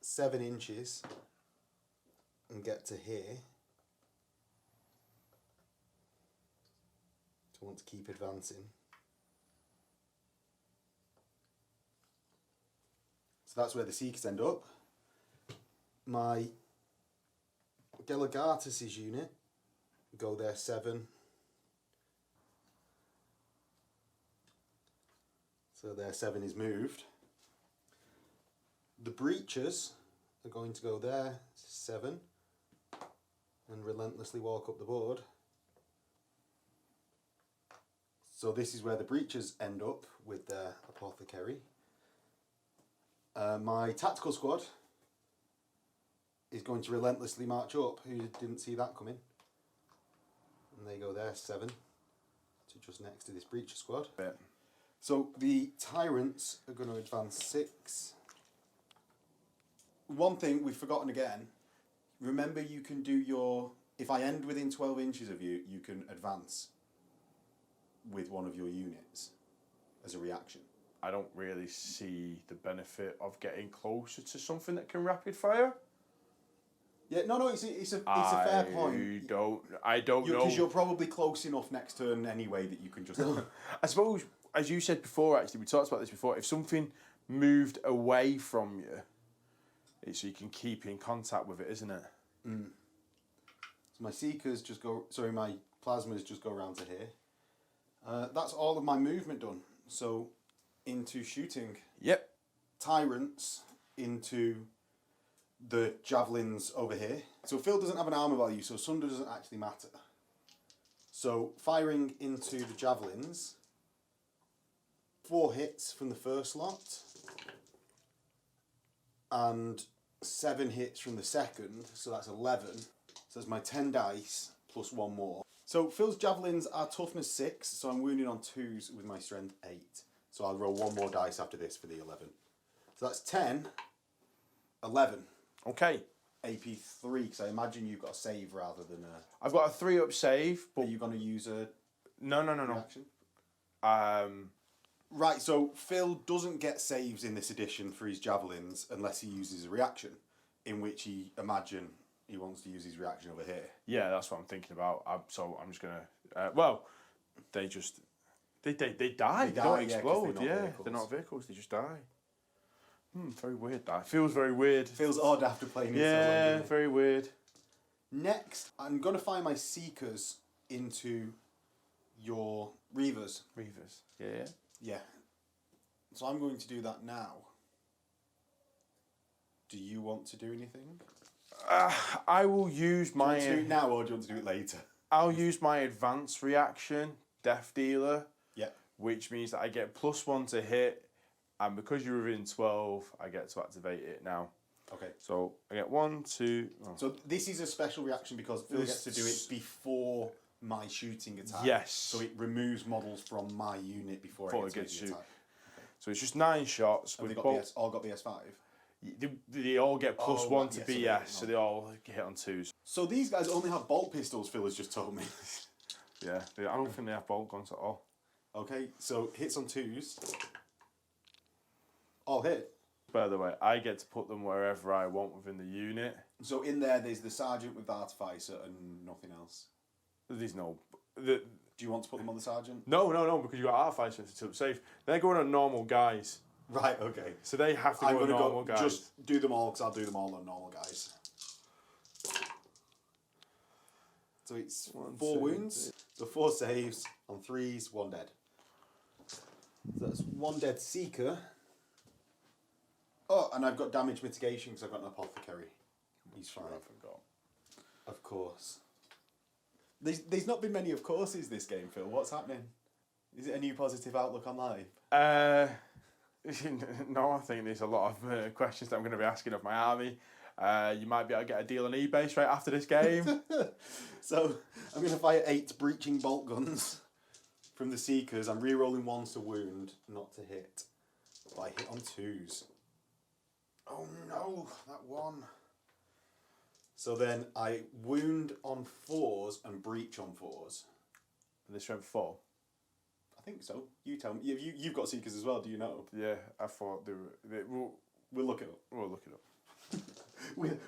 7 inches and get to here. So I want to keep advancing. So that's where the Seekers end up. My Delegatus' unit go there 7. So their 7 is moved. The Breachers are going to go there 7 and relentlessly walk up the board. So this is where the Breachers end up with their Apothecary. My tactical squad is going to relentlessly march up. Who didn't see that coming? And they go there, 7. So just next to this breacher squad. Yeah. So the tyrants are going to advance 6. One thing we've forgotten again. Remember, you can do your... If I end within 12 inches of you, you can advance with one of your units as a reaction. I don't really see the benefit of getting closer to something that can rapid fire. Yeah, no, it's a fair point. I don't know. Because you're probably close enough next turn anyway that you can just... I suppose, as you said before, actually, we talked about this before, if something moved away from you, it's so you can keep in contact with it, isn't it? Mm. So my Seekers just go... Sorry, my Plasmas just go around to here. That's all of my movement done. So, into shooting. Yep. Tyrants into the javelins over here. So Phil doesn't have an armor value, so Sunder doesn't actually matter. So, firing into the javelins. 4 hits from the first lot. And 7 hits from the second, so that's 11. So that's my 10 dice plus 1 more. So Phil's javelins are toughness 6, so I'm wounding on 2s with my strength 8. So I'll roll 1 more dice after this for the 11. So that's 10, 11. Okay. AP 3, because I imagine you've got a save rather than a... I've got a 3-up save, but... Are you going to use a... No. Reaction? Right, so Phil doesn't get saves in this edition for his javelins unless he uses a reaction, in which he wants to use his reaction over here. Yeah, that's what I'm thinking about. So I'm just gonna. They die. They don't explode. They're not vehicles. They just die. Very weird. That feels very weird. Feels odd after playing it so long. Yeah, very weird. Next, I'm gonna fire my Seekers into your Reavers. Yeah. Yeah. So I'm going to do that now. Do you want to do anything? I will use my... Do you want to do it now or do you want to do it later? I'll use my advanced reaction, Death Dealer. Yeah. Which means that I get +1 to hit, and because you're within 12, I get to activate it now. Okay. So I get 1, 2... Oh. So this is a special reaction because Phil gets to do it before my shooting attack. Yes. So it removes models from my unit before I get to shoot. Okay. So it's just 9 shots. Have with they all got BS5? They all get +1 to yes, BS, so they all hit on 2s. So these guys only have bolt pistols, Phil has just told me. Yeah, I don't think they have bolt guns at all. Okay, so hits on 2s. All hit. By the way, I get to put them wherever I want within the unit. So in there's the sergeant with the artificer and nothing else. There's no... Do you want to put them on the sergeant? No, because you got artificer to safe. They're going on normal guys. Right, okay. So they have to go on normal guys. Just do them all, because I'll do them all on normal guys. So it's 4 wounds. So 4 saves on 3s, 1 dead. So that's 1 dead Seeker. Oh, and I've got damage mitigation because I've got an apothecary. He's fine. I forgot. Of course. There's not been many of courses this game, Phil. What's happening? Is it a new positive outlook on life? No, I think there's a lot of questions that I'm going to be asking of my army. You might be able to get a deal on eBay straight after this game. So I'm going to fire 8 breaching bolt guns from the Seekers. I'm re-rolling 1s to wound, not to hit. But I hit on 2s. Oh no, that 1. So then I wound on 4s and breach on 4s. And they strength 4? I think so. You tell me. You've got Seekers as well, do you know? Yeah, I thought they were... We'll look it up. We'll look it up.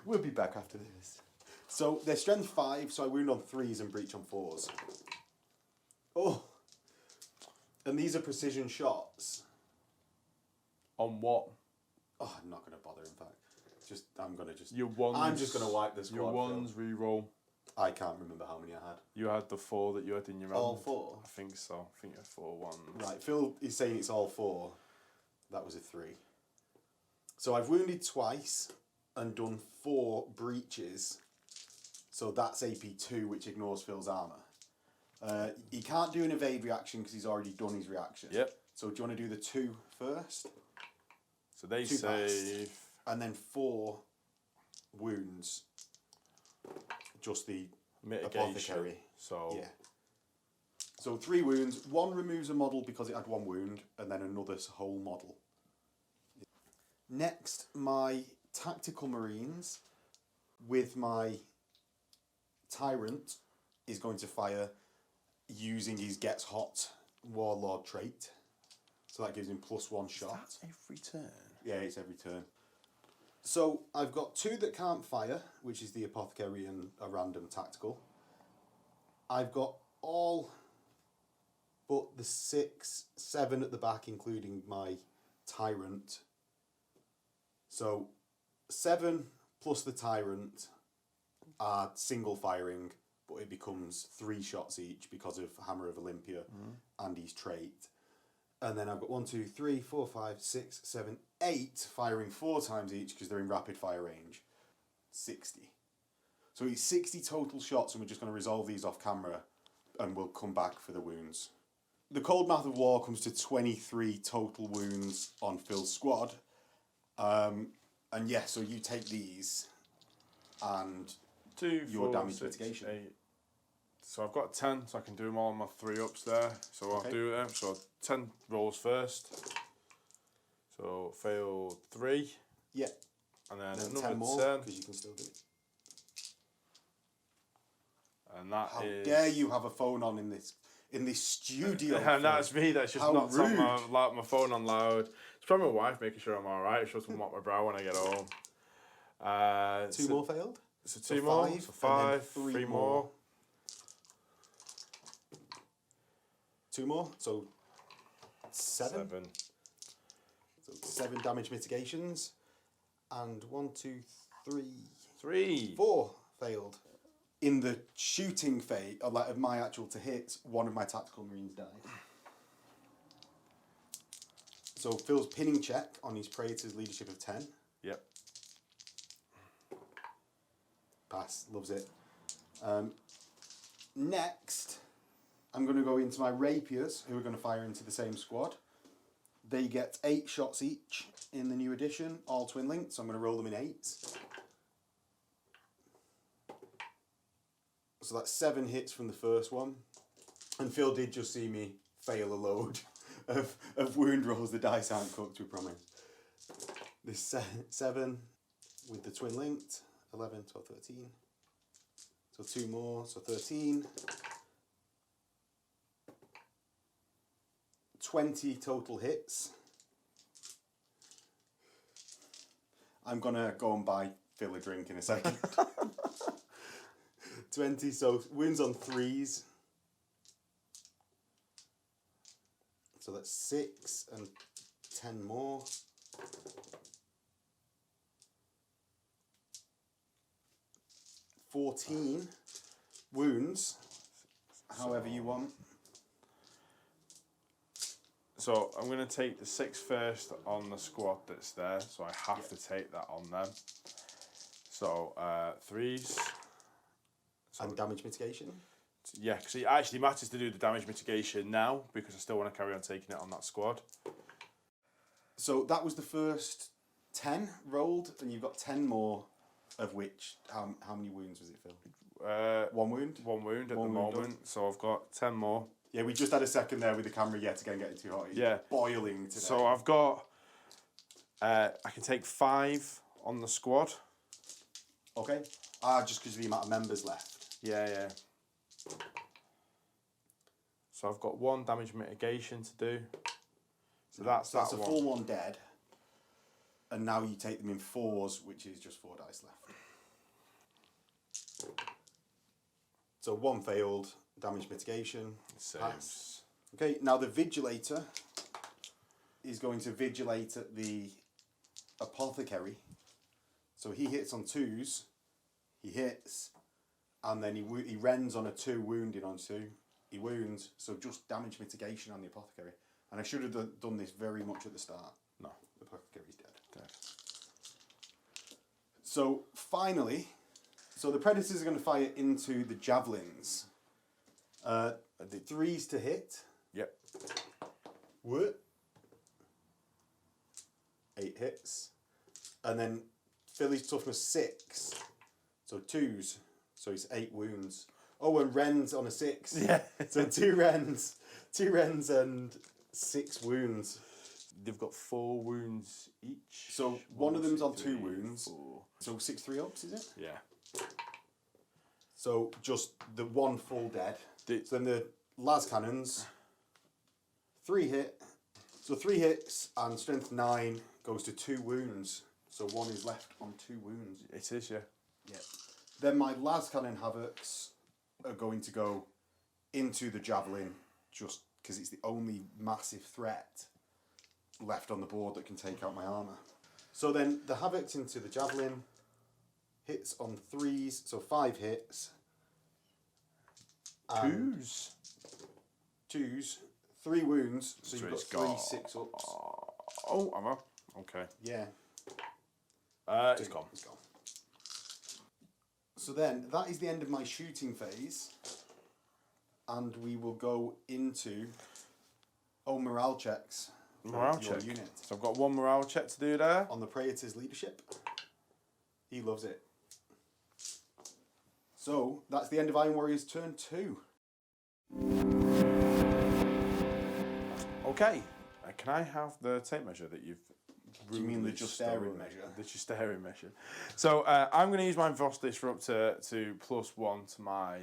We'll be back after this. So they're strength 5, so I wound on 3s and breach on 4s. Oh! And these are precision shots. On what? Oh, I'm not going to bother, in fact. Your ones... I'm just going to wipe the squad. Your ones re-roll. I can't remember how many I had. You had the 4 that you had in your All hand. 4? I think so. I think you had 4 ones. Right, Phil is saying it's all 4. That was a 3. So I've wounded twice and done 4 breaches. So that's AP 2, which ignores Phil's armour. He can't do an evade reaction because he's already done his reaction. Yep. So do you want to do the 2 first? So they 2 save. past. And then 4 wounds. Just the Mitigation. apothecary. So Yeah. So 3 wounds. 1 removes a model because it had 1 wound, and then another's whole model. Next, my tactical marines with my tyrant is going to fire using his gets hot warlord trait. So that gives him +1 shot. every turn. Yeah, it's every turn. So I've got 2 that can't fire, which is the apothecary and a random tactical. I've got all but the 6, 7 at the back, including my tyrant. So 7 plus the tyrant are single firing, but it becomes 3 shots each because of Hammer of Olympia and his trait. And then I've got 1, 2, 3, 4, 5, 6, 7, 8 firing 4 times each because they're in rapid fire range. 60. So it's 60 total shots, and we're just going to resolve these off camera and we'll come back for the wounds. The cold math of war comes to 23 total wounds on Phil's squad. And yeah, so you take these and 2, your 4, damage 6, mitigation. 8. So I've got 10, so I can do them all on my 3 ups there. So I'll do them. So 10 rolls first. So fail 3. Yeah. And then Then another 10 more, 10. because you can still do it. And that How is... dare you have a phone on in this studio? And that's me, that's just How not on rude. my phone on loud. It's probably my wife making sure I'm alright. She'll mop my brow when I get home. 2 more failed? So 2 more. 5, So 5, and then 3 more. 2 more, so 7. So 7 damage mitigations. And 1, 2, 3, 4 failed. In the shooting phase, of my actual to hit, 1 of my tactical marines died. So Phil's pinning check on his Praetor's leadership of 10. Yep. Pass, loves it. Next, I'm going to go into my rapiers, who are going to fire into the same squad. They get 8 shots each in the new edition, all twin linked, so I'm going to roll them in 8s. So that's 7 hits from the first one. And Phil did just see me fail a load of wound rolls. The dice aren't cooked, we promise. This 7 with the twin linked, 11, 12, 13. So 2 more, so 13. 20 total hits. I'm gonna go and buy Phil a drink in a second. 20, so wounds on 3s. So that's 6 and 10 more. 14 wounds, however you want. So I'm going to take the 6 first on the squad that's there, so I have to take that on them. So 3s. So And damage mitigation? yeah, because it actually matters to do the damage mitigation now, because I still want to carry on taking it on that squad. So that was the first 10 rolled, and you've got 10 more, of which, how many wounds was it, Phil? 1 wound? 1 wound at the One wound moment, done. so I've got 10 more. Yeah, we just had a second there with the camera yet again getting too hot. It's Yeah. boiling today. So I've got, I can take 5 on the squad. Okay. Just because of the amount of members left. Yeah. So I've got 1 damage mitigation to do. So that's a that one. full 1 dead. And now you take them in 4s, which is just 4 dice left. So 1 failed, damage mitigation. Pass. Okay, now the Vigilator is going to vigilate at the Apothecary. So he hits on 2s, he hits, and then he rends on a 2, wounding on 2. He wounds, so just damage mitigation on the Apothecary. And I should have done this very much at the start. No. The Apothecary's dead. Dead. So finally, so the Predators are going to fire into the Javelins. The 3s to hit. Yep. What? 8 hits. And then Philly's toughness 6, so 2s, so it's 8 wounds. Oh, and Ren's on a 6. Yeah. So 2 Rens and 6 wounds. They've got 4 wounds each. So one of them's on 2 3, wounds. 4. So 6 3-ups, is it? Yeah. So just the one full dead. The- So then the las cannons, 3 hit. So 3 hits and strength 9 goes to 2 wounds. So 1 is left on 2 wounds. It is, yeah. Yeah. Then my las cannon havocs are going to go into the javelin, just because it's the only massive threat left on the board that can take out my armor. So then the havocs into the javelin, hits on 3s, so 5 hits. And 2s. 2s, 3 wounds, so So you've got it's 3 got- 6-ups. Oh, am I? Okay. Yeah. It's gone. It's gone. So then, that is the end of my shooting phase. And we will go into morale checks. for Morale your check. unit. So I've got 1 morale check to do there. On the Praetor's leadership. He loves it. So, that's the end of Iron Warrior's turn 2. Okay. Can I have the tape measure that you've... Do you mean the rudely just stolen? staring measure? The just staring measure. So I'm going to use my Vostis for up to +1 to my...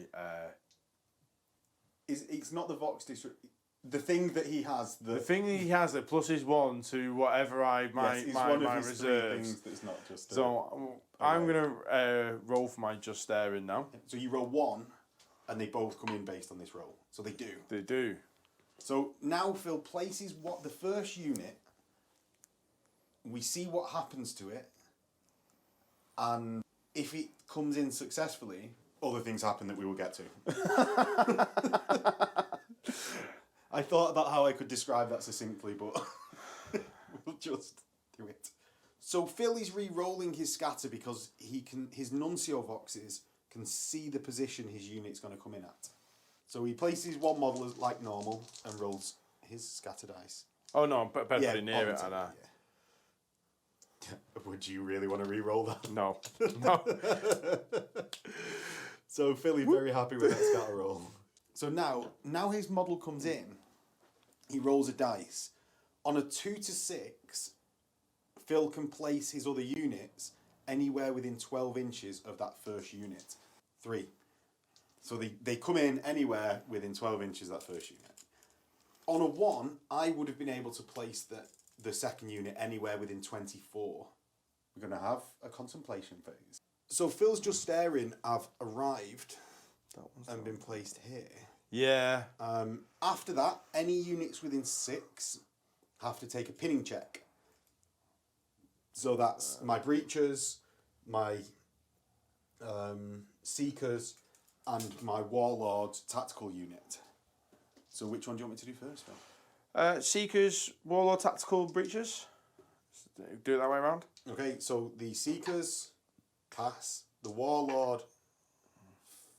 It's not the Vox District. The thing that he has... The thing that he has that +1 to whatever yes, it's one of his 3 reserves. things that's not just... So I'm going to roll for my just staring now. So you roll 1, and they both come in based on this roll. So they do. They do. So now Phil places what the first unit. We see what happens to it, and if it comes in successfully, other things happen that we will get to. I thought about how I could describe that succinctly, but we'll just do it. So Phil is re-rolling his scatter because his Nuncio Voxes can see the position his unit's going to come in at. So he places one model like normal and rolls his scatter dice. Oh no, I'm better near it, onto and yeah. Would you really want to re-roll that? No. No. So Philly very happy with that scatter roll. So now his model comes in. He rolls a dice. On a 2 to 6, Phil can place his other units anywhere within 12 inches of that first unit. 3. So they come in anywhere within 12 inches of that first unit. On a 1, I would have been able to place the second unit anywhere within 24. We're going to have a contemplation phase. So Phil's just staring have arrived and been placed here. Yeah. After that, any units within 6 have to take a pinning check. So that's my breachers, my seekers, and my warlord tactical unit. So which one do you want me to do first, Phil? Seekers, Warlord, Tactical, Breaches. Do it that way around. Okay, so the Seekers pass, the Warlord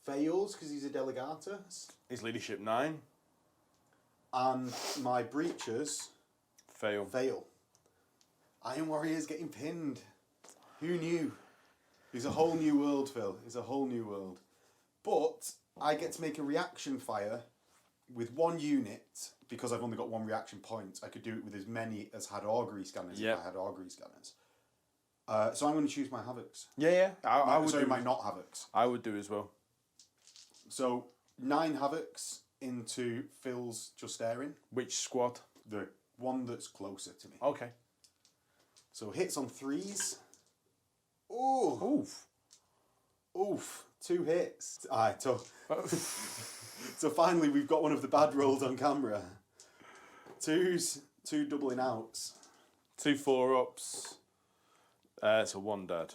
fails because he's a Delegator, His leadership 9. and my Breachers Fail. fail. Iron Warrior's getting pinned. Who knew? It's a whole new world, Phil. It's a whole new world. But I get to make a reaction fire with 1 unit, because I've only got 1 reaction point. I could do it with as many as had augury scanners if I had augury scanners. So I'm going to choose my Havocs. Yeah. I would do my not Havocs. I would do as well. So 9 Havocs into Phil's just staring. Which squad? The one that's closer to me. Okay. So hits on 3s. Ooh. Oof. 2 hits. Alright, so so finally we've got one of the bad rolls on camera. 2s, 2 doubling outs. 2 4-ups. So 1 dead.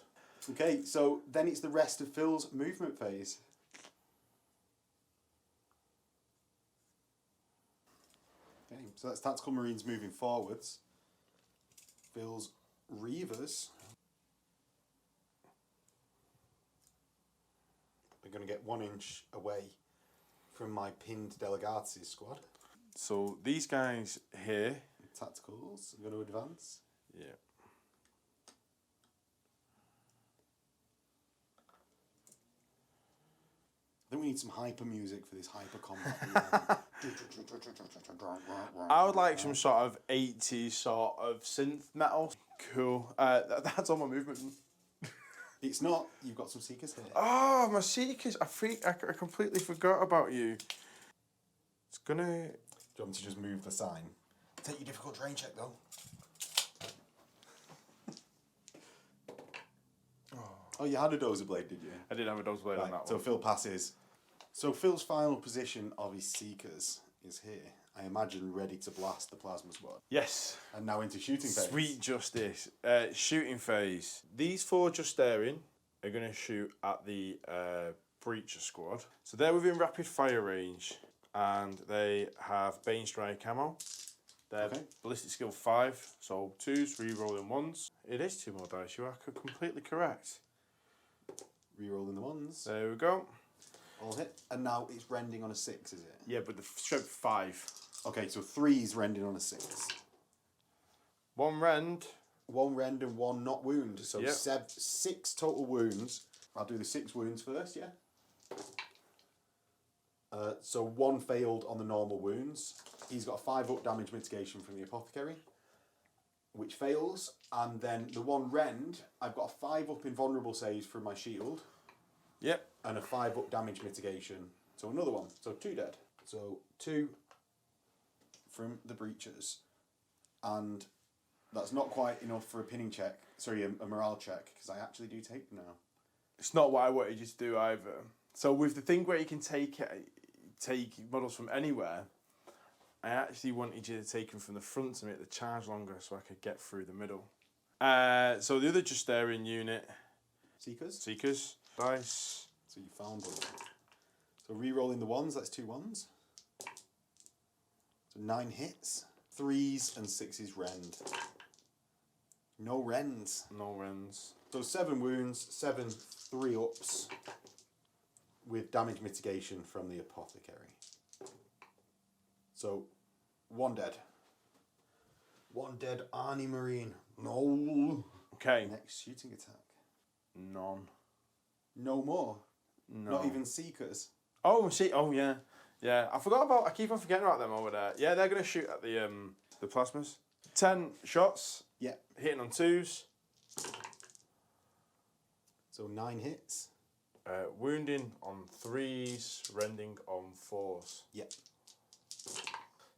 Okay, so then it's the rest of Phil's movement phase. Okay, so that's Tactical Marines moving forwards. Phil's Reavers are going to get 1 inch away from my pinned Delegates squad. So these guys here. Tacticals are going to advance. Yeah. think we need some hyper music for this hyper combat. I would like some sort of 80s sort of synth metal. Cool. That's all my movement. It's not. You've got some Seekers here. Oh, my Seekers. I completely forgot about you. It's gonna... Do you want me to just move the sign? Take your difficult terrain check, though. Oh, you had a dozer blade, did you? I did have a dozer blade on that So one. Phil passes. So Phil's final position of his Seekers is here. I imagine ready to blast the plasma squad. Yes. And now into shooting phase. Sweet justice. Shooting phase. These 4 just staring are going to shoot at the Breacher squad. So they're within rapid fire range and they have Bane Strike camo. They're ballistic skill 5, so 2s, re-rolling 1s. It is 2 more dice, you are completely correct. Re-rolling the ones. There we go. All hit. And now it's rending on a 6, is it? Yeah, but the strength 5. Okay, so 3's rending on a 6. 1 rend. 1 rend and 1 not wound. So Yep. 6 total wounds. I'll do the 6 wounds first, yeah? So 1 failed on the normal wounds. He's got a 5 up damage mitigation from the apothecary, which fails. And then the 1 rend, I've got a 5 up invulnerable saves from my shield. Yep. And a 5 up damage mitigation. So another 1. So 2 dead. So 2 from the breachers. And that's not quite enough for a pinning check. Sorry, a morale check, because I actually do take them now. It's not what I wanted you to do either. So with the thing where you can take models from anywhere, I actually wanted you to take them from the front to make the charge longer so I could get through the middle. So the other just staring unit. Seekers. Dice. So you found one. So re-rolling the 1s, that's 2 1s. So 9 hits. 3s and 6s rend. No rends. No rends. So 7 wounds, 7 3 ups with damage mitigation from the apothecary. So 1 dead. 1 dead Arnie Marine. No. Okay. Next shooting attack. None. No more. No. Not even Seekers. Oh, see. Oh, yeah. Yeah. I keep on forgetting about them over there. Yeah, they're going to shoot at the plasmas. 10 shots. Yeah. Hitting on 2s. So 9 hits. Wounding on 3s. Rending on 4s. Yeah.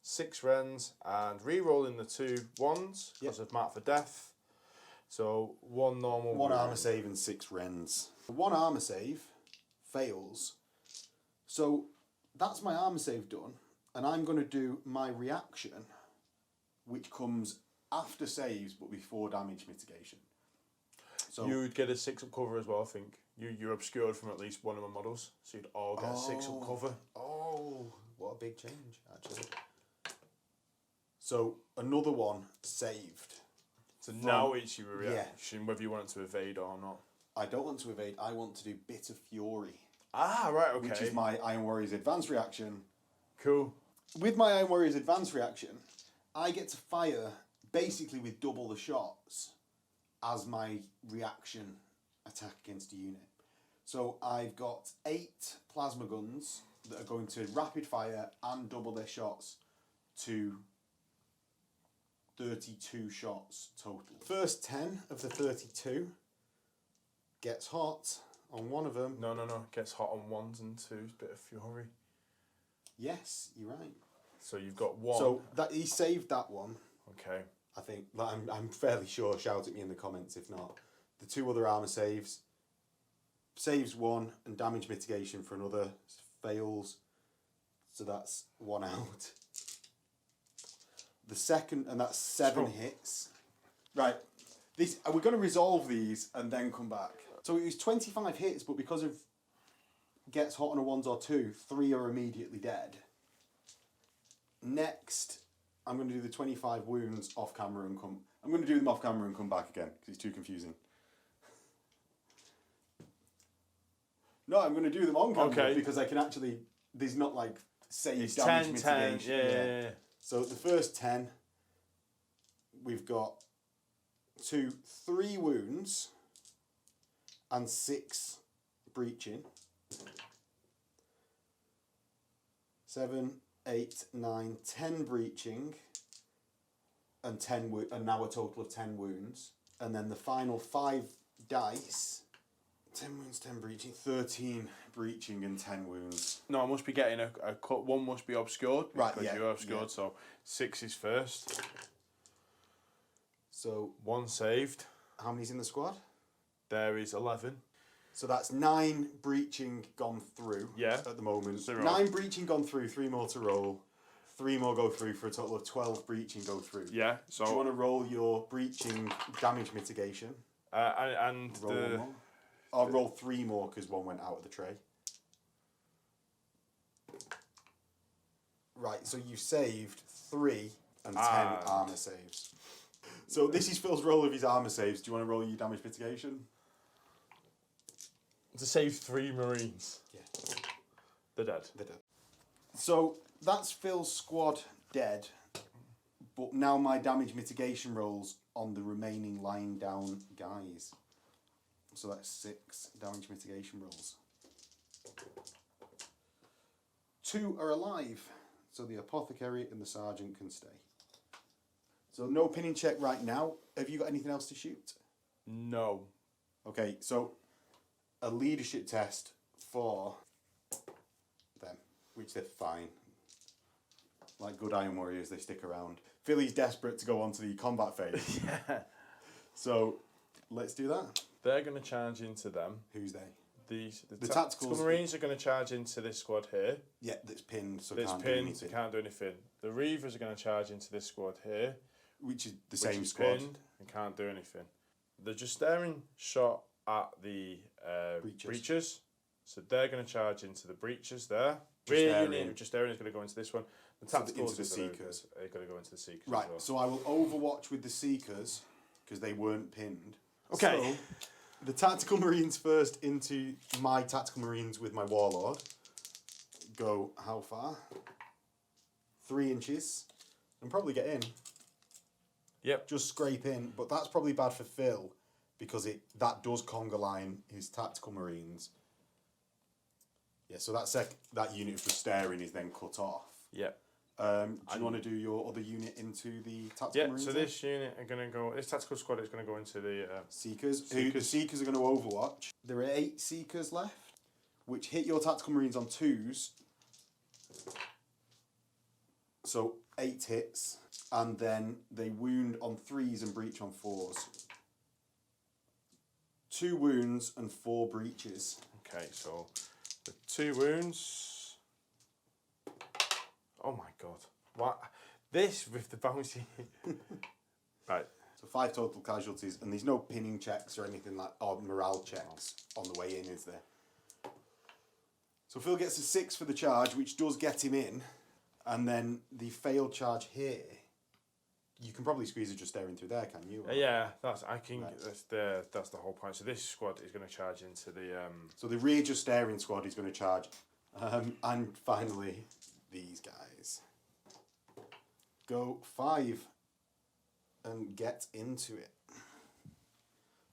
6 rends and re-rolling the 2 1s because of mark for death. So 1 normal. 1 armor save and 6 rends. 1 armor save fails. So that's my armor save done, and I'm going to do my reaction, which comes after saves but before damage mitigation. So you would get a 6 up cover as well, I think. You're obscured from at least one of my models, so you'd all get a 6 up cover. Oh, what a big change, actually. So another 1 saved. So now it's your reaction, whether you want it to evade or not. I don't want to evade, I want to do Bitter Fury. Ah, right, okay. Which is my Iron Warrior's advanced reaction. Cool. With my Iron Warrior's advanced reaction, I get to fire basically with double the shots as my reaction attack against a unit. So I've got 8 plasma guns that are going to rapid fire and double their shots to 32 shots total. First 10 of the 32 gets hot on one of them. No. Gets hot on 1s and 2s, bit of fury. Yes, you're right. So you've got 1. So that he saved that one. Okay. I think I'm fairly sure. Shout at me in the comments if not. The 2 other armor saves. Saves 1 and damage mitigation for another fails. So that's 1 out. The second, and that's 7 hits. Right. We're going to resolve these and then come back. So it was 25 hits, but because of gets hot on a 1s or 2, 3 are immediately dead. Next, I'm going to do the 25 wounds off camera and come. I'm going to do them off camera and come back again because it's too confusing. No, I'm going to do them on camera because I can actually. There's not like save damage mitigation. 10, yeah. So the first 10, we've got 3 wounds and 6 breaching. 7, 8, 9, 10 breaching, and 10 and now a total of 10 wounds. And then the final 5 dice, 10 wounds, 10 breaching, 13 breaching and 10 wounds. No, I must be getting a cut. One must be obscured. Right, because yeah, you're obscured, yeah. so 6 is first. So 1 saved. how many's in the squad? There is 11. So that's 9 breaching gone through at the moment. 9 breaching gone through, 3 more to roll. 3 more go through for a total of 12 breaching go through. Yeah, so... Do you want to roll your breaching damage mitigation? And roll one more. I'll roll 3 more because 1 went out of the tray. Right, so you saved 3 and 10 armour saves. So this is Phil's roll of his armour saves. Do you want to roll your damage mitigation? To save 3 Marines. Yeah. They're dead. They're dead. So that's Phil's squad dead. But now my damage mitigation rolls on the remaining lying down guys. So that's 6 damage mitigation rolls. 2 are alive. So the apothecary and the sergeant can stay. So no pinning check right now. Have you got anything else to shoot? No. Okay, so a leadership test for them, which they're fine. Like good Iron Warriors, they stick around. Philly's desperate to go on to the combat phase. Yeah. So let's do that. They're going to charge into them. Who's they? The tactical Marines are going to charge into this squad here. Yeah, that's pinned, so It's can't do pinned, anything. can't do anything. The Reavers are going to charge into this squad here. Which is the which same is squad. Pinned and can't do anything. They're just staring shot at the breachers. So they're going to charge into the breachers there. Just staring is going to go into this one. The tacticals into the Seekers. Are going to go into the Seekers. Right, as well. so I will overwatch with the Seekers, because they weren't pinned. Okay. So, the Tactical Marines first into my Tactical Marines with my Warlord. Go how far? 3 inches. And probably get in. Yep. Just scrape in, but that's probably bad for Phil, because that does conga line his Tactical Marines. Yeah, so that unit for staring is then cut off. Yep. Do you want to do your other unit into the Tactical Marines? So this unit are going to go... This tactical squad is going to go into the... Seekers. The Seekers are going to overwatch. There are 8 Seekers left, which hit your Tactical Marines on 2s. So 8 hits, and then they wound on 3s and breach on 4s. 2 wounds and 4 breaches. Okay, so the 2 wounds... Oh my god. What? This with the bouncy... Right. So 5 total casualties, and there's no pinning checks or anything like, or morale checks on the way in, is there? So Phil gets a 6 for the charge, which does get him in, and then the failed charge here, you can probably squeeze it just staring through there, can you? Yeah, that's I can. Right. That's the whole point. So this squad is going to charge into the. So the rear just staring squad is going to charge, and finally these guys go 5 and get into it.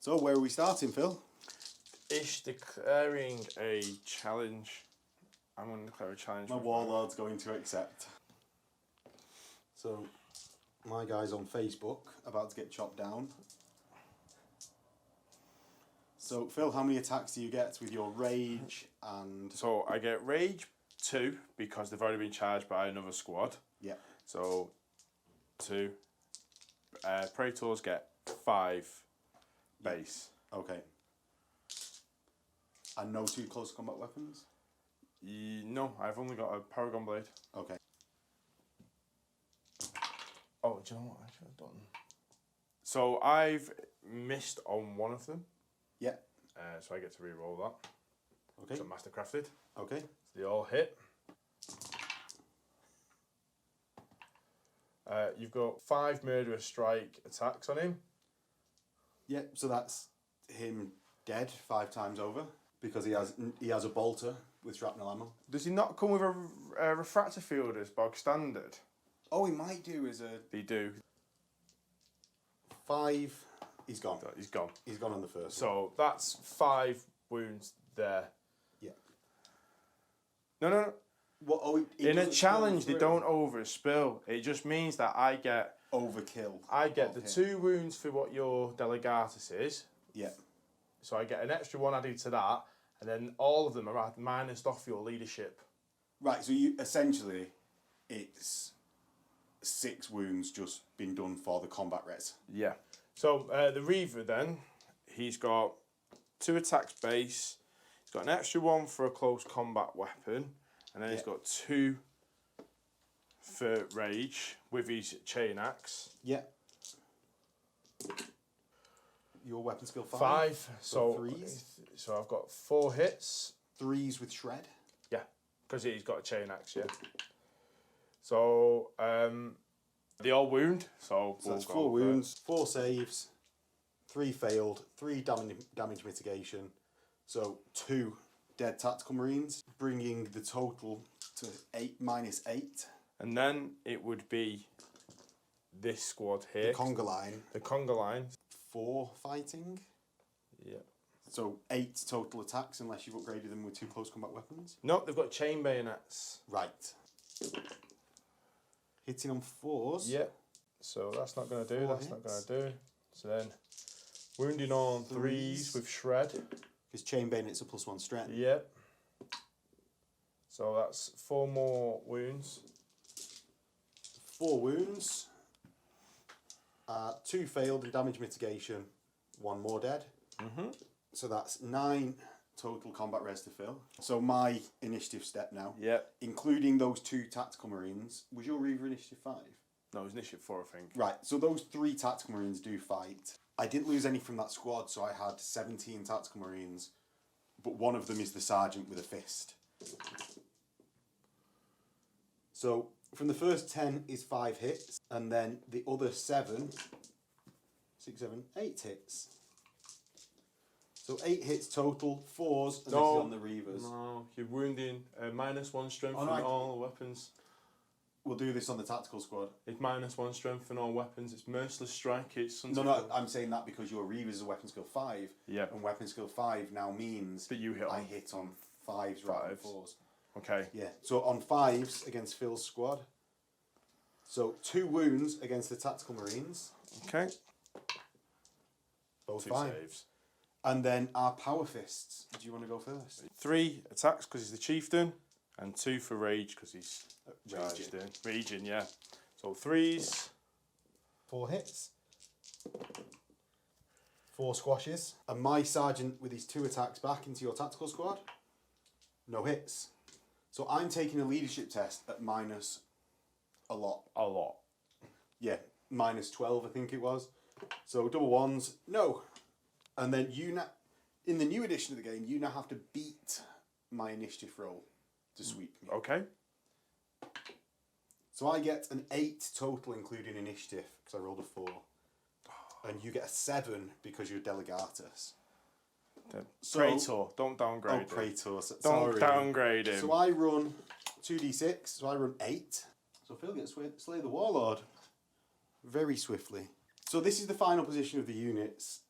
So where are we starting, Phil? Ish declaring a challenge. I'm going to declare a challenge. My Warlord's going to accept. So my guy's on Facebook, about to get chopped down. So Phil, how many attacks do you get with your rage and... So I get rage 2 because they've already been charged by another squad. Yeah. So 2. Praetors get 5 base. Okay. And no 2 close combat weapons? No, I've only got a Paragon Blade. Okay. Oh, do you know what I should have done? So I've missed on one of them. Yeah. So I get to re-roll that. Okay. So mastercrafted. Okay. So they all hit. You've got 5 murderous strike attacks on him. Yeah, so that's him dead 5 times over, because he has a bolter with shrapnel ammo. Does he not come with a refractor field as bog standard? Oh, he might do as a... They do. 5, he's gone. He's gone. He's gone on the first. So that's 5 wounds there. Yeah. No. What? Oh, it In a doesn't challenge, spill they through. don't overspill. It just means that I get Overkill. the Okay. 2 wounds for what your Delegatus is. Yeah. So I get an extra 1 added to that, and then all of them are minused off your leadership. Right. So you essentially, it's 6 wounds just been done for the combat res. Yeah. So the Reaver then, he's got 2 attacks base. He's got an extra 1 for a close combat weapon, and then he's got 2 for rage with his chain axe. Yeah. Your weapon skill 5. 5. So 3s. So I've got 4 hits. 3s with shred. Yeah, because he's got a chain axe. Yeah. So they all wound. So That's 4 wounds, 4 saves, 3 failed, 3 damage mitigation. So 2 dead tactical marines, bringing the total to 8 minus 8. And then it would be this squad here. The conga line. The conga line. 4 fighting. Yeah. So 8 total attacks unless you've upgraded them with 2 close combat weapons. Nope, they've got chain bayonets. Right. Hitting on 4s. Yep. So that's not going to do. 4 That's not hits. going to do. So then wounding on 3s with shred. Because chain bayonet's a +1 strength. Yep. So that's 4 more wounds. 4 wounds. 2 failed in damage mitigation. 1 more dead. Mm-hmm. So that's 9 total combat res to fill. So my initiative step now, Yep. including those 2 tactical marines, was your Reaver initiative 5? No, it was initiative 4, I think. Right, so those 3 tactical marines do fight. I didn't lose any from that squad, so I had 17 tactical marines, but one of them is the sergeant with a fist. So from the first 10 is 5 hits, and then the other 7, 6, 7, 8 hits. So 8 hits total, 4s, and this is on the Reavers. No, you're wounding -1 strength Oh, on no, all weapons. We'll do this on the tactical squad. It's -1 strength on all weapons. It's merciless strike. It's No, I'm saying that because your Reavers is a weapon skill 5, Yeah. and weapon skill 5 now means That you hit I on. hit on 5s rather than 5s. 4s. Okay. Yeah, so on 5s against Phil's squad. So 2 wounds against the tactical marines, Okay. both 2 fine. saves. And then our power fists. Do you want to go first? 3 attacks because he's the chieftain, and 2 for rage because he's charged Raging. in. Raging, yeah. So 3s. 4 hits. 4 squashes. And my sergeant with his 2 attacks back into your tactical squad. No hits. So I'm taking a leadership test at minus a lot. A lot. Yeah, minus 12 I think it was. So double 1s, no. And then you now, in the new edition of the game, you now have to beat my initiative roll to sweep me. Okay. So I get an 8 total including initiative because I rolled a 4. And you get a 7 because you're Delegatus. So- Praetor, don't downgrade Oh, him. Praetor. Don't Sorry. downgrade him. So I run 2d6, so I run 8. So Phil gets Slay the Warlord very swiftly. So this is the final position of the units.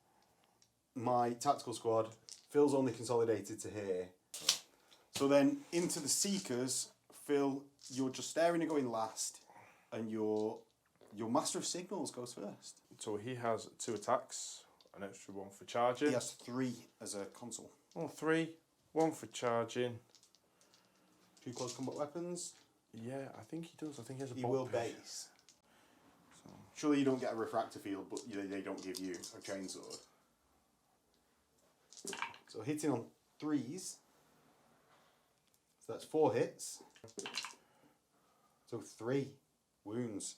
My tactical squad, Phil's only consolidated to here. So then into the Seekers, Phil, you're just staring and going last, and your Master of Signals goes first. So he has 2 attacks, an extra 1 for charging. He has 3 as a console. Oh, 3, 1 for charging. 2 close combat weapons. Yeah, I think he does. I think he has a He bolt will pitch. base. Surely you don't get a refractor field, but they don't give you a chainsword. So hitting on 3s. So that's 4 hits. So 3 wounds.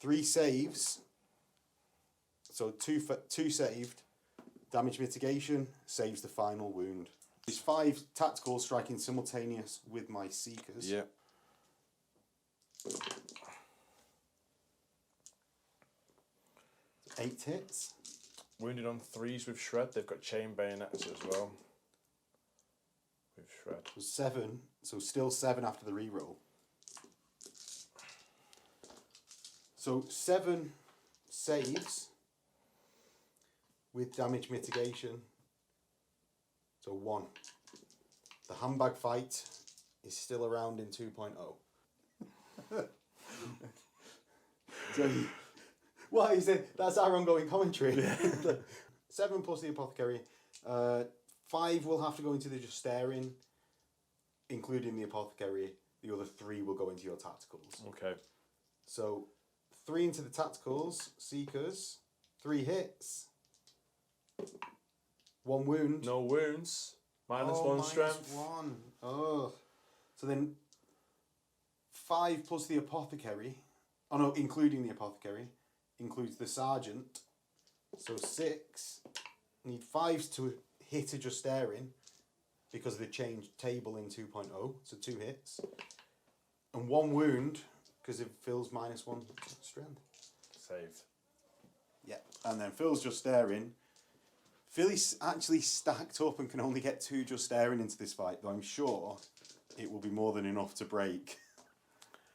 3 saves. So 2 saved. Damage mitigation saves the final wound. There's 5 tactical striking simultaneous with my Seekers. Yeah. 8 hits. Wounded on 3s with shred. They've got chain bayonets as well. With shred. So 7. So still 7 after the reroll. So 7 saves with damage mitigation. So 1. The handbag fight is still around in 2.0. So, what is it? That's our ongoing commentary. 7 plus the apothecary. 5 will have to go into the Justarian, including the apothecary. The other 3 will go into your tacticals. Okay. So 3 into the tacticals, Seekers, 3 hits, 1 wound. No wounds. -1 strength. -1. Oh. So then 5 plus the apothecary. Oh no, including the apothecary. Includes the sergeant. So 6. Need 5s to hit a Justarian because of the changed table in 2.0. So 2 hits. And 1 wound because it Phil's -1 strength. Saved. Yeah. And then Phil's Justarian. Phil is actually stacked up and can only get 2 Justarian into this fight, though I'm sure it will be more than enough to break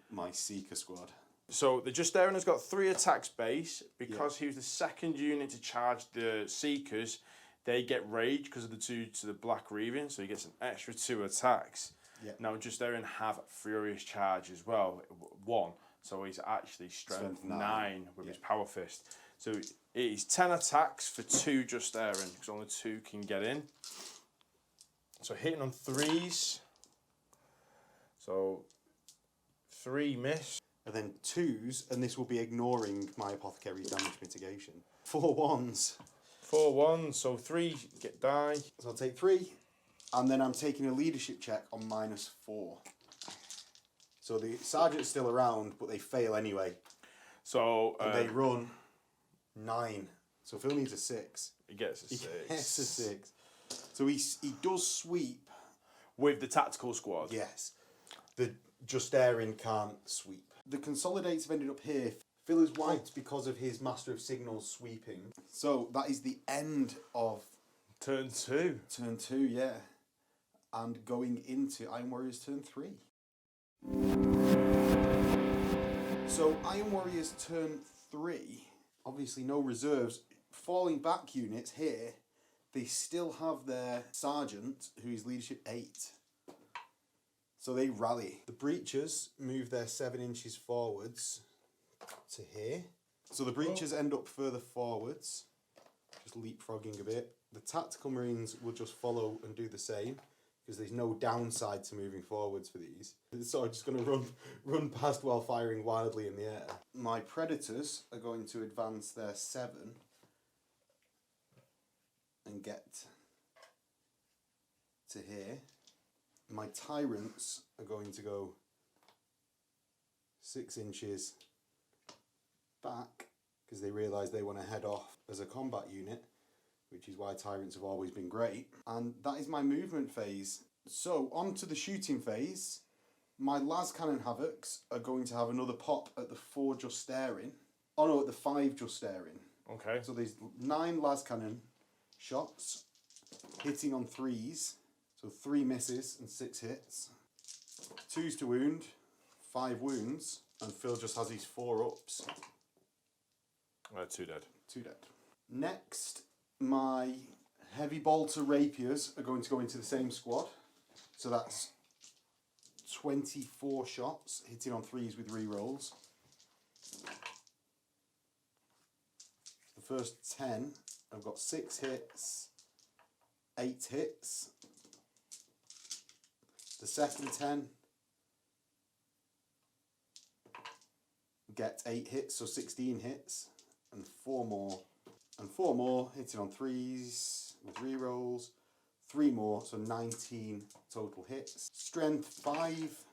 my Seeker squad. So the Justarian has got 3 attacks base. Because he was the second unit to charge the Seekers, they get rage because of the 2 to the Black Reaving, so he gets an extra 2 attacks. Yeah. Now Justarian have Furious Charge as well, 1, so he's actually strength 9 with his Power Fist. So it is 10 attacks for 2 Justarian, because only 2 can get in. So hitting on 3s. So 3 miss. And then 2s, and this will be ignoring my apothecary's damage mitigation. 4 1s. 4 1s, so 3 get die. So I'll take 3, and then I'm taking a leadership check on -4. So the sergeant's still around, but they fail anyway. So And they run 9. So Phil needs a 6. he gets a 6. He gets a 6. So he does sweep. With the tactical squad. Yes. The Justarian can't sweep. The consolidates have ended up here. Phil is wiped because of his Master of Signals sweeping. So that is the end of Turn 2. turn 2, yeah. And going into Iron Warriors turn 3. So Iron Warriors turn 3, obviously no reserves. Falling back units here, they still have their sergeant, who is leadership 8. So they rally. The breachers move their 7 inches forwards to here. So the breachers end up further forwards, just leapfrogging a bit. The tactical marines will just follow and do the same, because there's no downside to moving forwards for these. It's sort of just going to run past while firing wildly in the air. My predators are going to advance their 7 and get to here. My tyrants are going to go 6 inches back because they realise they want to head off as a combat unit, which is why tyrants have always been great. And that is my movement phase. So on to the shooting phase. My las cannon havocs are going to have another pop at the 4 Justarian. Oh no, at the 5 Justarian. Okay. So there's 9 las cannon shots hitting on 3s. So 3 misses and 6 hits. 2s to wound, 5 wounds, and Phil just has his 4 ups. 2 dead. 2 dead. Next, my heavy bolter rapiers are going to go into the same squad. So that's 24 shots, hitting on 3s with rerolls. The first 10, I've got 6 hits, 8 hits. The second 10 get 8 hits, so 16 hits, and 4 more. And 4 more, hitting on 3s with rerolls. 3 more, so 19 total hits. Strength 5.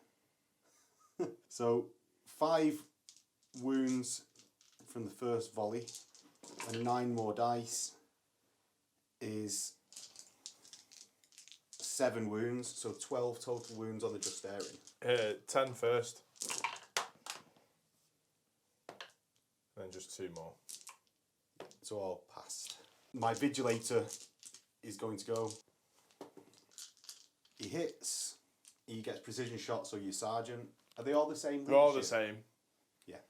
So 5 wounds from the first volley, and 9 more dice is 7 wounds, so 12 total wounds on the Justarian. 10 first. Then just 2 more. So all passed. My Vigilator is going to go. He hits. He gets precision shots, so your Sergeant. Are they all the same? They're all the leadership? same. Yeah.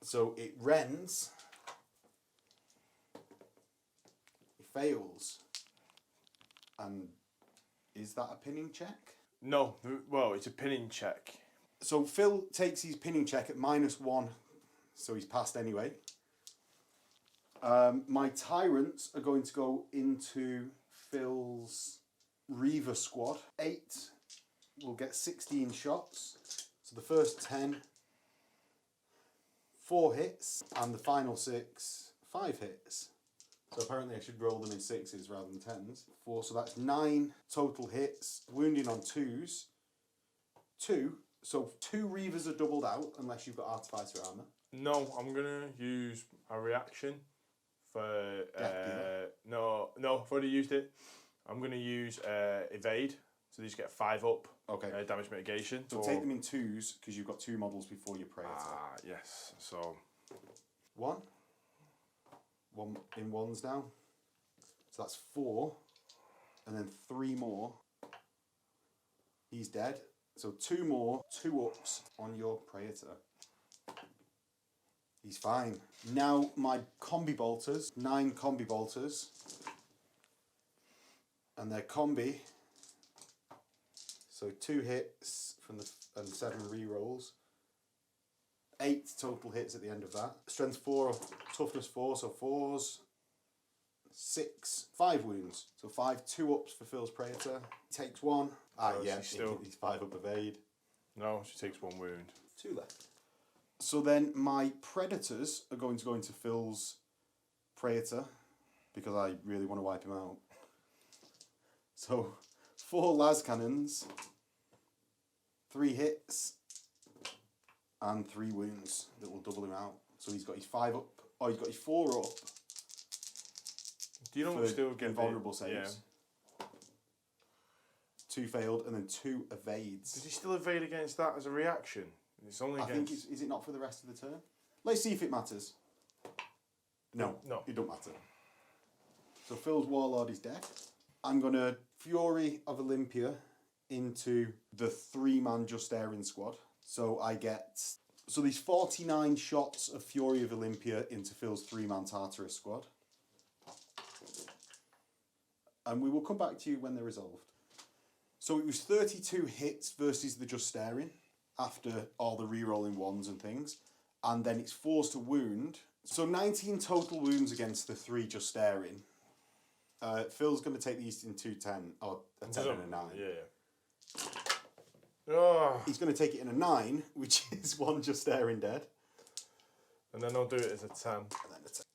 So it rends. It fails. And Is that a pinning check? No, well, it's a pinning check. So Phil takes his pinning check at -1, so he's passed anyway. My tyrants are going to go into Phil's Reaver squad. 8 will get 16 shots. So the first 10, 4 hits, and the final 6, 5 hits. So apparently I should roll them in 6s rather than 10s. 4, so that's 9 total hits. Wounding on 2s. 2. So 2 Reavers are doubled out unless you've got Artificer armor. No, I'm gonna use a reaction for no, I've already used it. I'm gonna use evade, so these get 5 up. Okay. Damage mitigation. So take them in 2s because you've got 2 models before your Praetor. Yes. So 1 in 1s now. So that's 4, and then 3 more. He's dead. So 2 more, 2 ups on your Praetor. He's fine. Now my combi bolters, 9 combi bolters, and their combi. So 2 hits from the and 7 rerolls. 8 total hits at the end of that. Strength 4, toughness 4, so 4s. 6, 5 wounds. So 5 2-ups for Phil's Praetor. Takes 1. He's 5 up evade. No, she takes 1 wound. 2 left. So then my Predators are going to go into Phil's Praetor because I really want to wipe him out. So 4 las cannons, 3 hits, and 3 wounds that will double him out. So he's got his 5 up. Oh, he's got his 4 up. Do you know what still get invulnerable saves? Yeah. 2 failed and then 2 evades. Does he still evade against that as a reaction? It's only against... I think is it not for the rest of the turn? Let's see if it matters. No, it don't matter. So Phil's Warlord is dead. I'm gonna Fury of Olympia into the 3-man Justarian squad. So I get these 49 shots of Fury of Olympia into Phil's 3-man Tartarus squad. And we will come back to you when they're resolved. So it was 32 hits versus the Justarian after all the rerolling 1s and things. And then it's forced to wound. So 19 total wounds against the 3 Justarian. Phil's going to take these in 2-10, or a 10 and a 9. Yeah. Oh. He's going to take it in a 9, which is 1 Justarian dead. And then I'll do it as a 10. And then a 10.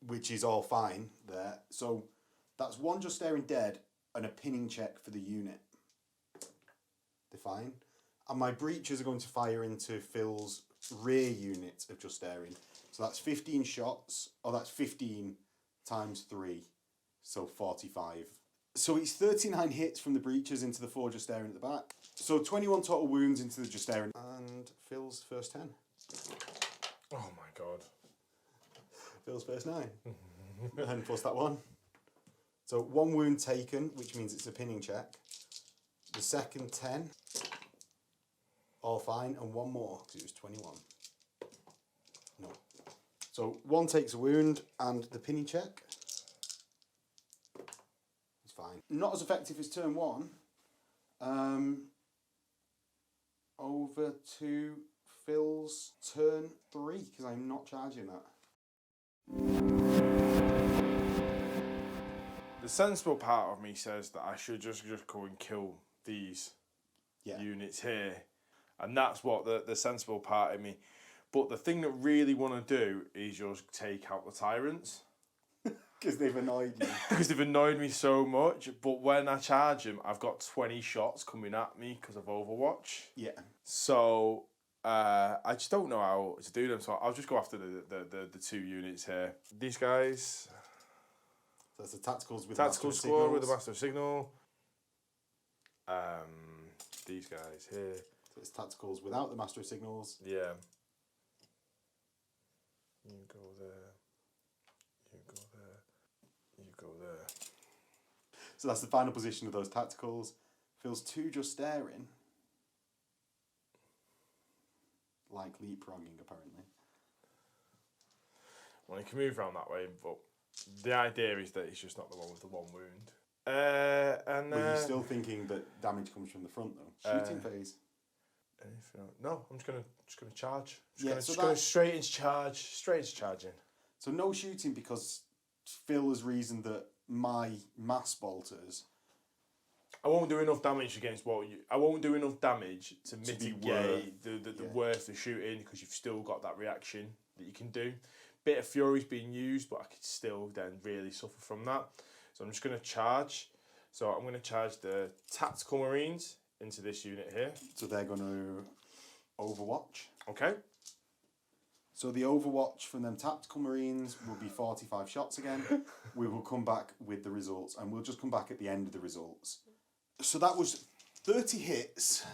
Which is all fine there. So that's 1 Justarian dead and a pinning check for the unit. They're fine. And my breaches are going to fire into Phil's rear unit of Justarian. So that's 15 shots. Oh, that's 15 times 3. So 45. So it's 39 hits from the breaches into the 4 Justarian at the back. So 21 total wounds into the Justarian. And Phil's first 10. Oh my god. Phil's first 9. And plus that 1. So 1 wound taken, which means it's a pinning check. The second 10. All fine. And 1 more, because it was 21. No. So 1 takes a wound, and the pinning check. It's fine. Not as effective as turn 1. Over to Phil's turn 3, because I'm not charging that. The sensible part of me says that I should just go and kill these units here. And that's what the sensible part of me. But the thing that really want to do is just take out the tyrants. Because they've annoyed you. Because they've annoyed me so much. But when I charge them, I've got 20 shots coming at me because of Overwatch. Yeah. So I just don't know how to do them. So I'll just go after the 2 units here. These guys. So that's the tacticals with tactical squad with the Master Signal. These guys here. So it's tacticals without the Master of Signals. Yeah. You go there. You go there. You go there. So that's the final position of those tacticals. Phil's 2 Justarian. Like leapfrogging, apparently. Well, he can move around that way, but the idea is that he's just not the one with the 1 wound. And Were you still thinking that damage comes from the front though? Shooting phase. No, I'm just gonna charge. So Go straight into charge. Straight into charging. So no shooting because Phil has reasoned that my mass bolters. I won't do enough damage against what you. I won't do enough damage to mitigate the worth of shooting because you've still got that reaction that you can do. Bit of fury's being used, but I could still then really suffer from that. So I'm just going to charge. So I'm going to charge the Tactical Marines into this unit here. So they're going to Overwatch. Okay. So the Overwatch from them Tactical Marines will be 45 shots again. We will come back with the results, and we'll just come back at the end of the results. So that was 30 hits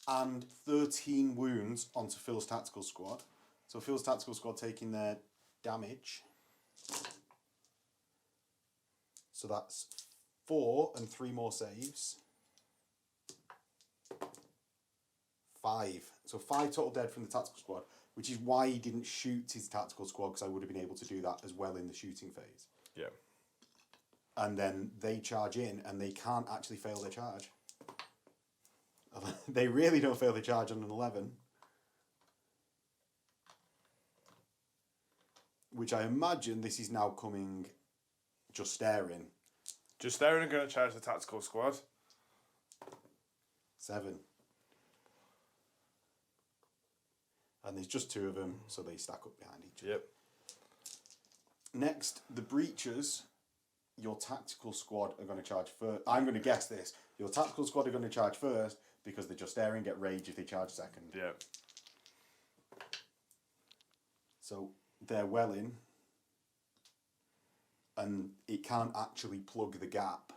and 13 wounds onto Phil's Tactical Squad. So Phil's Tactical Squad taking their damage. So that's 4 and 3 more saves. 5. So 5 total dead from the Tactical Squad, which is why he didn't shoot his Tactical Squad, because I would have been able to do that as well in the shooting phase. Yeah. And then they charge in, and they can't actually fail their charge. They really don't fail their charge on an 11. Which I imagine this is now coming just staring. Just staring and going to charge the Tactical Squad. 7. And there's just 2 of them, so they stack up behind each other. Yep. Next, the Breachers. Your Tactical Squad are going to charge first. I'm going to guess this. Your Tactical Squad are going to charge first because they're just staring, get rage if they charge second. Yeah. So they're well in, and it can't actually plug the gap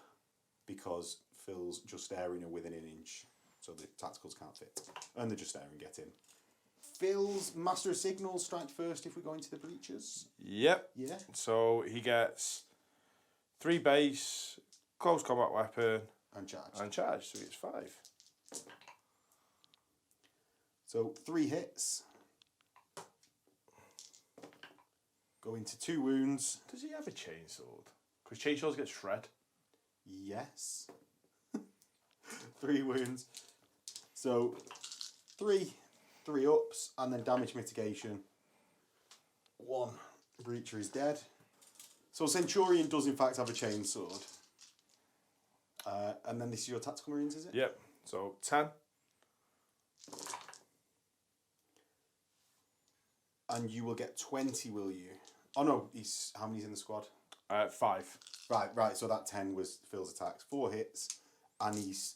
because Phil's just staring are within an inch, so the Tacticals can't fit, and they're just staring get in. Phil's Master of Signals strike first if we go into the Breachers. Yep. Yeah. So he gets 3 base, close combat weapon, And charge. so he gets 5. So 3 hits. Go into 2 wounds. Does he have a chainsword? Because chainswords get shred. Yes. 3 wounds. So 3 ups, and then damage mitigation. 1 Breacher is dead. So Centurion does in fact have a chainsword. And then this is your Tactical Marines, is it? Yep. So 10. And you will get 20, will you? Oh no, how many's in the squad? 5. Right, so that 10 was Phil's attacks. 4 hits, and he's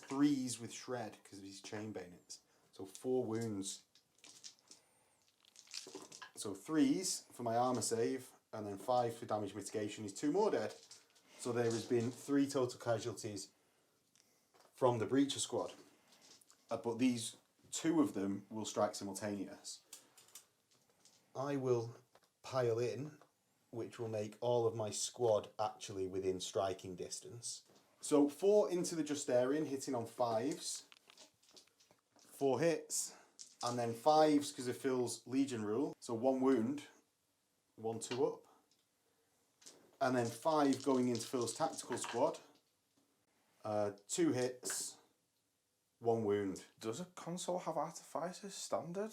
3s with shred because of his chain bayonets. So 4 wounds. So 3s for my armour save, and then 5 for damage mitigation. He's 2 more dead. So there has been 3 total casualties from the Breacher squad. But these 2 of them will strike simultaneous. I will pile in, which will make all of my squad actually within striking distance. So 4 into the Justarian, hitting on 5s. 4 hits, and then 5s because of Phil's Legion rule. So 1 wound, 1 2 up. And then 5 going into Phil's Tactical Squad. 2 hits, 1 wound. Does a console have artificers standard?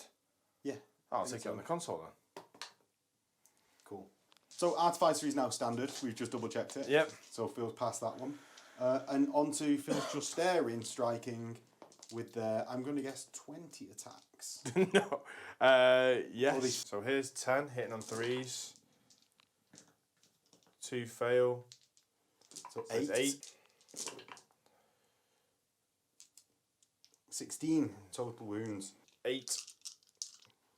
Yeah. I'll take it on the console then. Cool. So Artificer is now standard. We've just double checked it. Yep. So Phil's passed that one. And on to Phil's Justarian striking with their, I'm going to guess, 20 attacks. No. Yes. So here's 10 hitting on 3s. 2 fail. So There's 8. 16 total wounds. 8.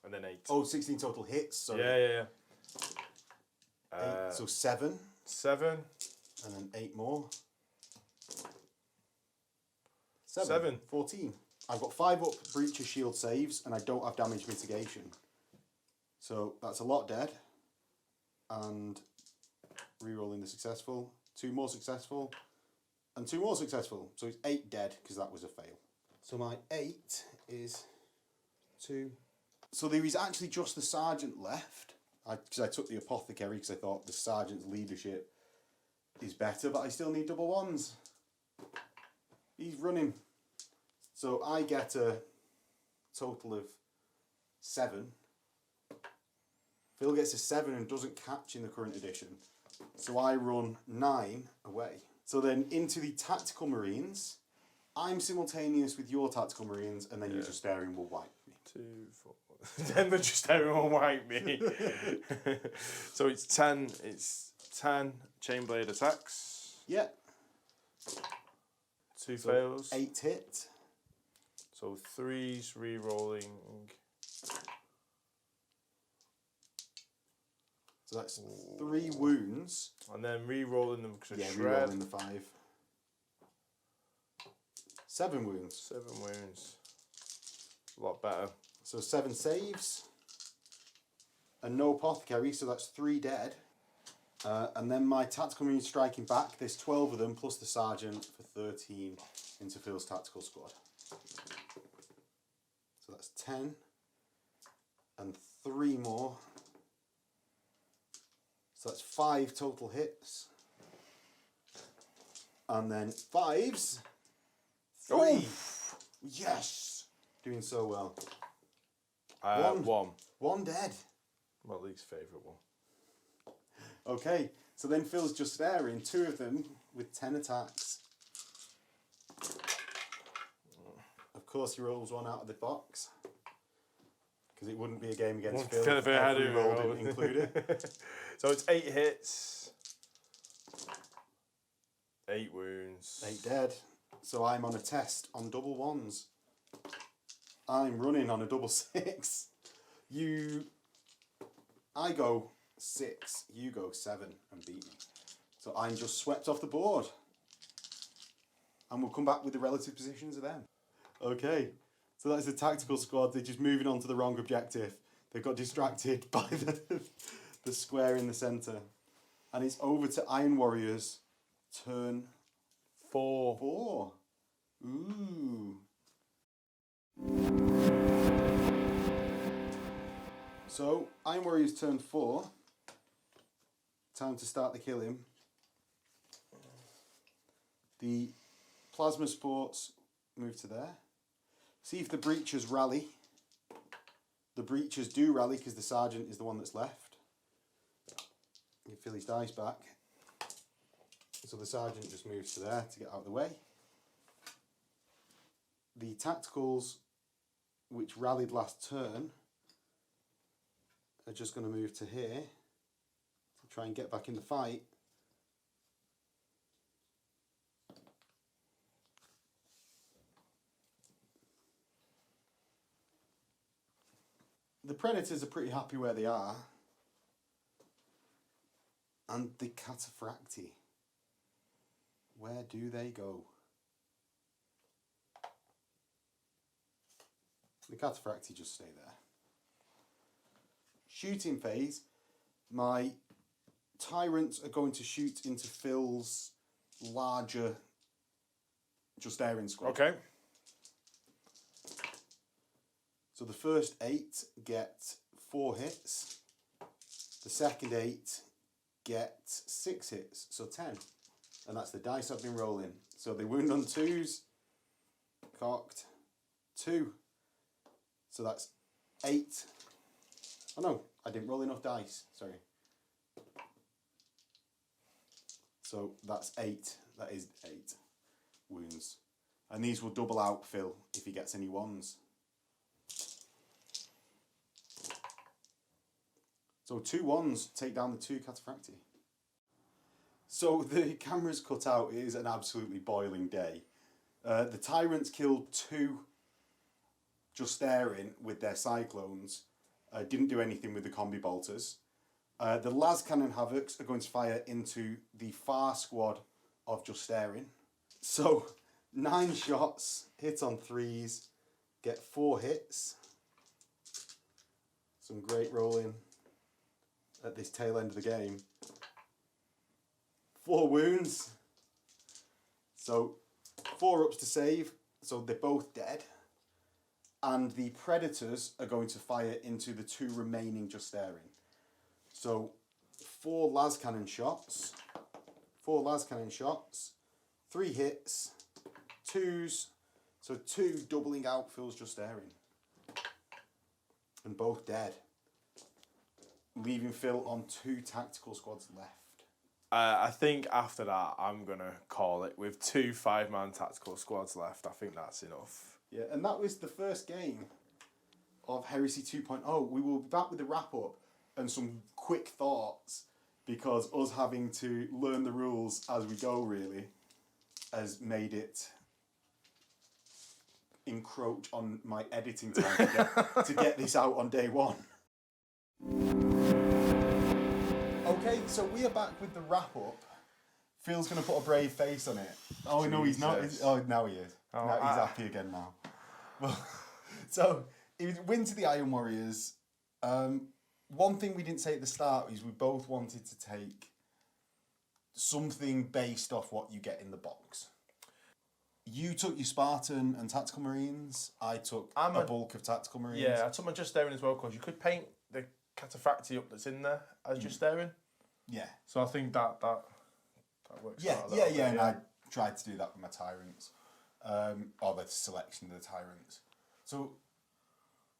And then 8. Oh, 16 total hits. Sorry. Yeah. 8, so 7. 7. And then 8 more. 7. 14. I've got 5 up Breacher shield saves, and I don't have damage mitigation. So that's a lot dead. And rerolling the successful. 2 more successful. And 2 more successful. So it's 8 dead, because that was a fail. So my 8 is 2. So there is actually just the sergeant left. Because I took the apothecary, because I thought the sergeant's leadership is better, but I still need double ones. He's running. So I get a total of 7. Phil gets a 7 and doesn't catch in the current edition. So I run 9 away. So then into the Tactical Marines. I'm simultaneous with your Tactical Marines, and then your Justarian will wipe me. 2, 4. Then the Justarian will wipe me. So it's 10. It's 10 Chainblade attacks. Yeah. 2 fails. 8 hit. So 3's re-rolling. So that's 3 wounds. And then re-rolling them because yeah, re-rolling the 5. 7 wounds. 7 wounds. A lot better. So 7 saves. And no apothecary, so that's 3 dead. And then my tactical marine striking back. There's 12 of them plus the sergeant for 13 into Phil's tactical squad. So that's 10. And 3 more. So that's 5 total hits. And then 5s. 3. Oof. Yes! Doing so well. 1. 1 dead. My least favourite one. Okay, so then Phil's just staring, 2 of them with 10 attacks. Of course he rolls 1 out of the box. Because it wouldn't be a game against Phil if every roll didn't include it. So it's 8 hits. 8 wounds. 8 dead. So I'm on a test on double 1s. I'm running on a double 6. I go 6, you go 7 and beat me. So I'm just swept off the board. And we'll come back with the relative positions of them. Okay, so that's the tactical squad. They're just moving on to the wrong objective. They got distracted by the square in the centre. And it's over to Iron Warriors. Turn 4. 4. Ooh. So, Iron Warriors turn 4. Time to start the killing. The Plasma Sports move to there. See if the Breachers rally. The Breachers do rally because the Sergeant is the one that's left. You fill his dice back. So the Sergeant just moves to there to get out of the way. The Tacticals, which rallied last turn, are just going to move to here to try and get back in the fight. The Predators are pretty happy where they are. And the Cataphracti, where do they go? The Cataphracti just stay there. Shooting phase, my Tyrants are going to shoot into Phil's larger Justarian squad. Okay. So the first 8 get 4 hits. The second 8 get 6 hits, so 10. And that's the dice I've been rolling. So they wound on 2s, cocked, 2. So that's 8. Oh no, I didn't roll enough dice, sorry. So that's 8, that is 8 wounds. And these will double out Phil if he gets any 1s. So 2 1s take down the 2 Cataphracti. So the camera's cut out. It is an absolutely boiling day. The Tyrants killed 2 Justarian with their Cyclones. Didn't do anything with the Combi Bolters. The Las Cannon Havocs are going to fire into the far squad of Justarian. So 9 shots, hit on 3s, get 4 hits. Some great rolling at this tail end of the game. 4 wounds. So 4 ups to save, so they're both dead. And the Predators are going to fire into the 2 remaining Justarian. So 4 las cannon shots 4 las cannon shots, 3 hits, 2s, so 2 doubling out Phil's just staring. And both dead. Leaving Phil on 2 tactical squads left. I think after that, I'm going to call it with 2 5-man tactical squads left. I think that's enough. Yeah, and that was the first game of Heresy 2.0. We will be back with the wrap-up and some quick thoughts, because us having to learn the rules as we go, really, has made it encroach on my editing time to get this out on day 1. Okay, so we are back with the wrap-up. Phil's going to put a brave face on it. Oh, no, he's not. Oh, now he is. Oh, now he's happy again now. Well, so, it was win to the Iron Warriors. One thing we didn't say at the start is we both wanted to take something based off what you get in the box. You took your Spartan and Tactical Marines. I took a bulk of Tactical Marines. Yeah, I took my Just Staring as well, because you could paint the Cataphracti up that's in there as Just Staring. Yeah. So I think that works. Yeah, yeah, and I tried to do that with my Tyrants. Or the selection of the Tyrants. So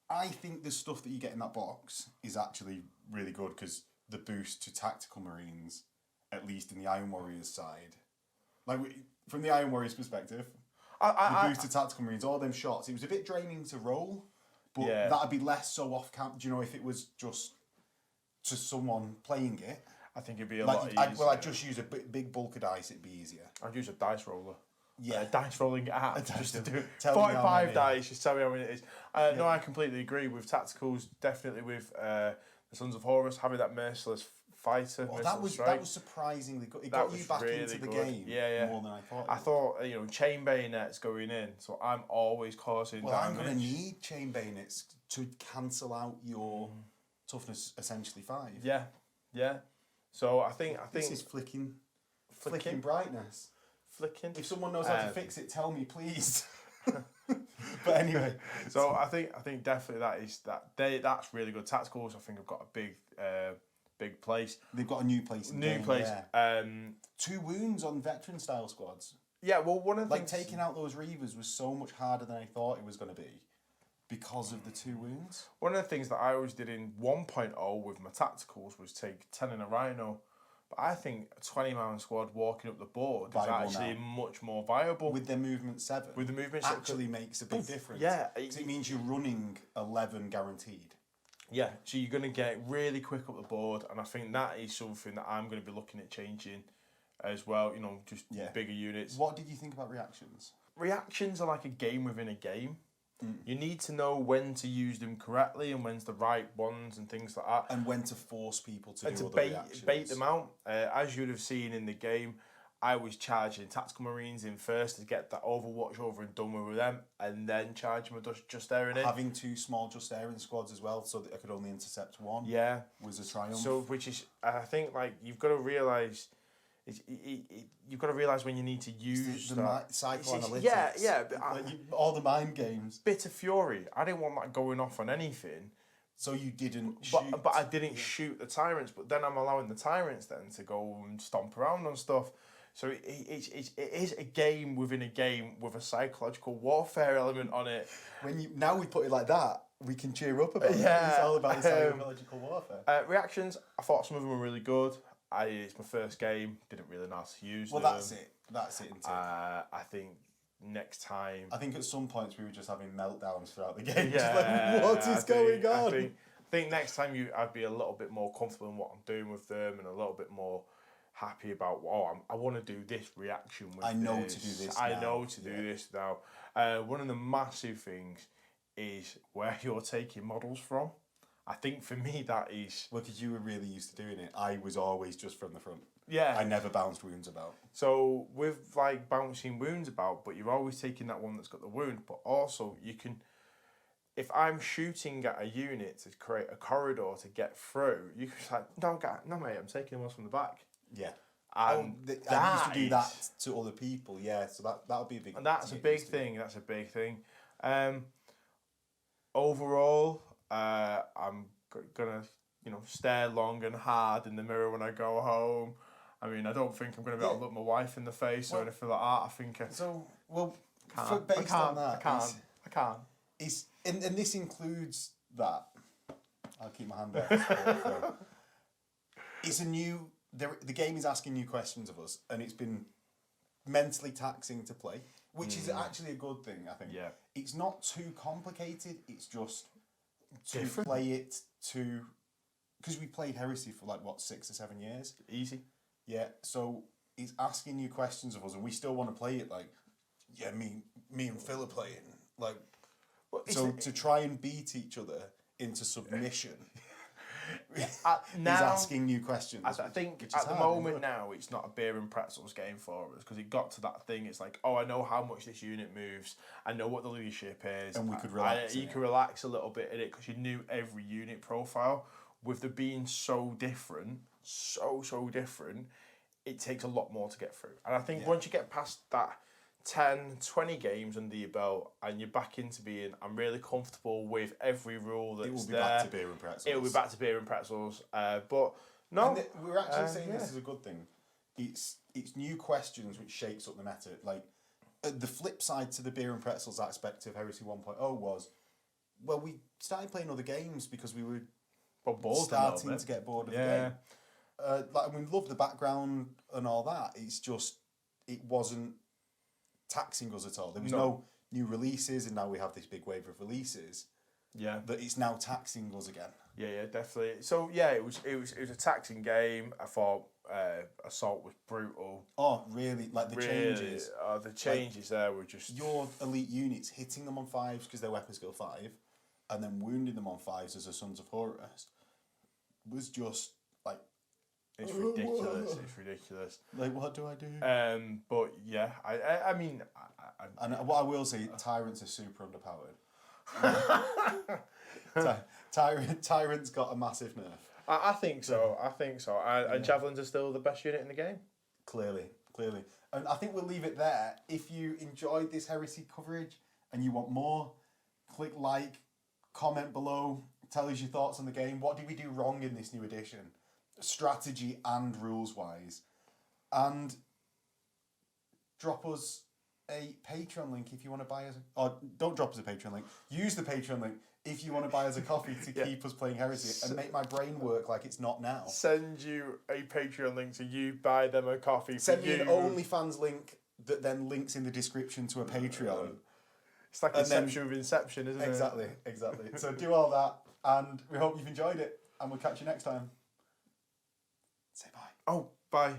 I think the stuff that you get in that box is actually really good, because the boost to Tactical Marines, at least in the Iron Warriors side, like from the Iron Warriors perspective, the boost to Tactical Marines, all them shots, it was a bit draining to roll, but that'd be less so off camp. Do you know, if it was just to someone playing it, I think it'd be a lot easier. I'd just use a big bulk of dice, it'd be easier. I'd use a dice roller. Yeah. Dice rolling app just to do 45 dice, just tell me how many it is. No, I completely agree with tacticals, definitely with the Sons of Horus, having that merciless fighter. Well, that was surprisingly good. It got you back really into the good. game more than I thought. I thought, chain bayonets going in, so I'm always causing damage. I'm going to need chain bayonets to cancel out your toughness, essentially 5. Yeah, yeah. So I think this is flicking brightness. Flicking. If someone knows how to fix it, tell me, please. But anyway, so I think definitely that's really good. Tacticals, I think, have got a big place. They've got a new place. Yeah. 2 wounds on veteran style squads. Yeah, well, one of the things, taking out those Reavers was so much harder than I thought it was going to be, because of the 2 wounds. One of the things that I always did in 1.0 with my tacticals was take 10 in a Rhino. But I think a 20-man squad walking up the board is actually much more viable. With their movement 7. With the movement 7. Actually makes a big difference. Yeah. It means you're running 11 guaranteed. Yeah, so you're going to get really quick up the board, and I think that is something that I'm going to be looking at changing as well, just bigger units. What did you think about reactions? Reactions are like a game within a game. You need to know when to use them correctly and when's the right ones and things like that. And when to force people to do other reactions. Bait them out. As you'd have seen in the game, I was charging Tactical Marines in first to get that Overwatch over and done with them, and then charging my Just Staring in. Having 2 small Just Staring squads as well, so that I could only intercept 1. Yeah. Was a triumph. So, which is, I think, you've got to realise... you've got to realise when you need to use the psychoanalytics. Yeah. All the mind games. Bit of fury. I didn't want that going off on anything. So you didn't shoot. But I didn't shoot the Tyrants. But then I'm allowing the Tyrants then to go and stomp around on stuff. So it is a game within a game with a psychological warfare element on it. Now we put it like that, we can cheer up about it. It's all about the psychological warfare. Reactions, I thought some of them were really good. It's my first game, didn't really know how to use them. Well, that's it, isn't it? I think next time... I think at some points we were just having meltdowns throughout the game. What is going on? I think next time I'd be a little bit more comfortable in what I'm doing with them, and a little bit more happy about, I want to do this reaction with I know to do this now. I know to do this now. One of the massive things is where you're taking models from. I think for me that is... Well, because you were really used to doing it. I was always just from the front. Yeah. I never bounced wounds about. So with bouncing wounds about, but you're always taking that one that's got the wound, but also you can... If I'm shooting at a unit to create a corridor to get through, you can say, no mate, I'm taking them from the back. Yeah. And I used to do that to other people, yeah, so that would be a big... And that's a big thing, Overall, I'm going to, stare long and hard in the mirror when I go home. I mean, I don't think I'm going to be able to look my wife in the face or anything like that. I think I based on that, I can't. And this includes that. I'll keep my hand off. It's a new. The game is asking new questions of us, and it's been mentally taxing to play, which is actually a good thing. I think. Yeah. It's not too complicated. It's just to Different. play it because we played Heresy for 6 or 7 years. Easy. Yeah, so it's asking new questions of us, and we still want to play it. Me and Phil are playing. To try and beat each other into submission. He's asking new questions. I think at the moment now, it's not a beer and pretzels game for us because it got to that thing. It's like, I know how much this unit moves. I know what the leadership is. And we could relax. You can relax a little bit in it because you knew every unit profile. With them being so different, so different, it takes a lot more to get through. And I think once you get past that 10, 20 games under your belt and you're back into being, I'm really comfortable with every rule that's there. It will be back to beer and pretzels. It'll be back to beer and pretzels. But no. We're actually saying this is a good thing. It's new questions which shakes up the meta. The flip side to the beer and pretzels aspect of Heresy 1.0 was, we started playing other games because we were starting to get bored of the game. We love the background and all that. It's just, it wasn't taxing us at all. There was no new releases, and now we have this big wave of releases. Yeah, that it's now taxing us again. Yeah, definitely. So it was a taxing game. I thought Assault was brutal. Oh, really? Changes. The changes there were just your elite units hitting them on 5s because they're weapon skill 5, and then wounding them on 5s as a Sons of Horus was just it's ridiculous. It's ridiculous. What do I do? But yeah, I mean, and what I will say, Tyrants are super underpowered. Tyrant's got a massive nerf. I think so. And Javelins are still the best unit in the game. Clearly. And I think we'll leave it there. If you enjoyed this Heresy coverage and you want more, click like, comment below, tell us your thoughts on the game. What did we do wrong in this new edition? Strategy and rules wise. And drop us a Patreon link if you want to buy us or don't drop us a Patreon link. Use the Patreon link if you want to buy us a coffee to keep us playing Heresy and make my brain work like it's not now. Send you a Patreon link so you buy them a coffee. Send me an OnlyFans link that then links in the description to a Patreon. It's like Inception with Inception, isn't it? Exactly. So do all that, and we hope you've enjoyed it, and we'll catch you next time. Say bye. Oh, bye.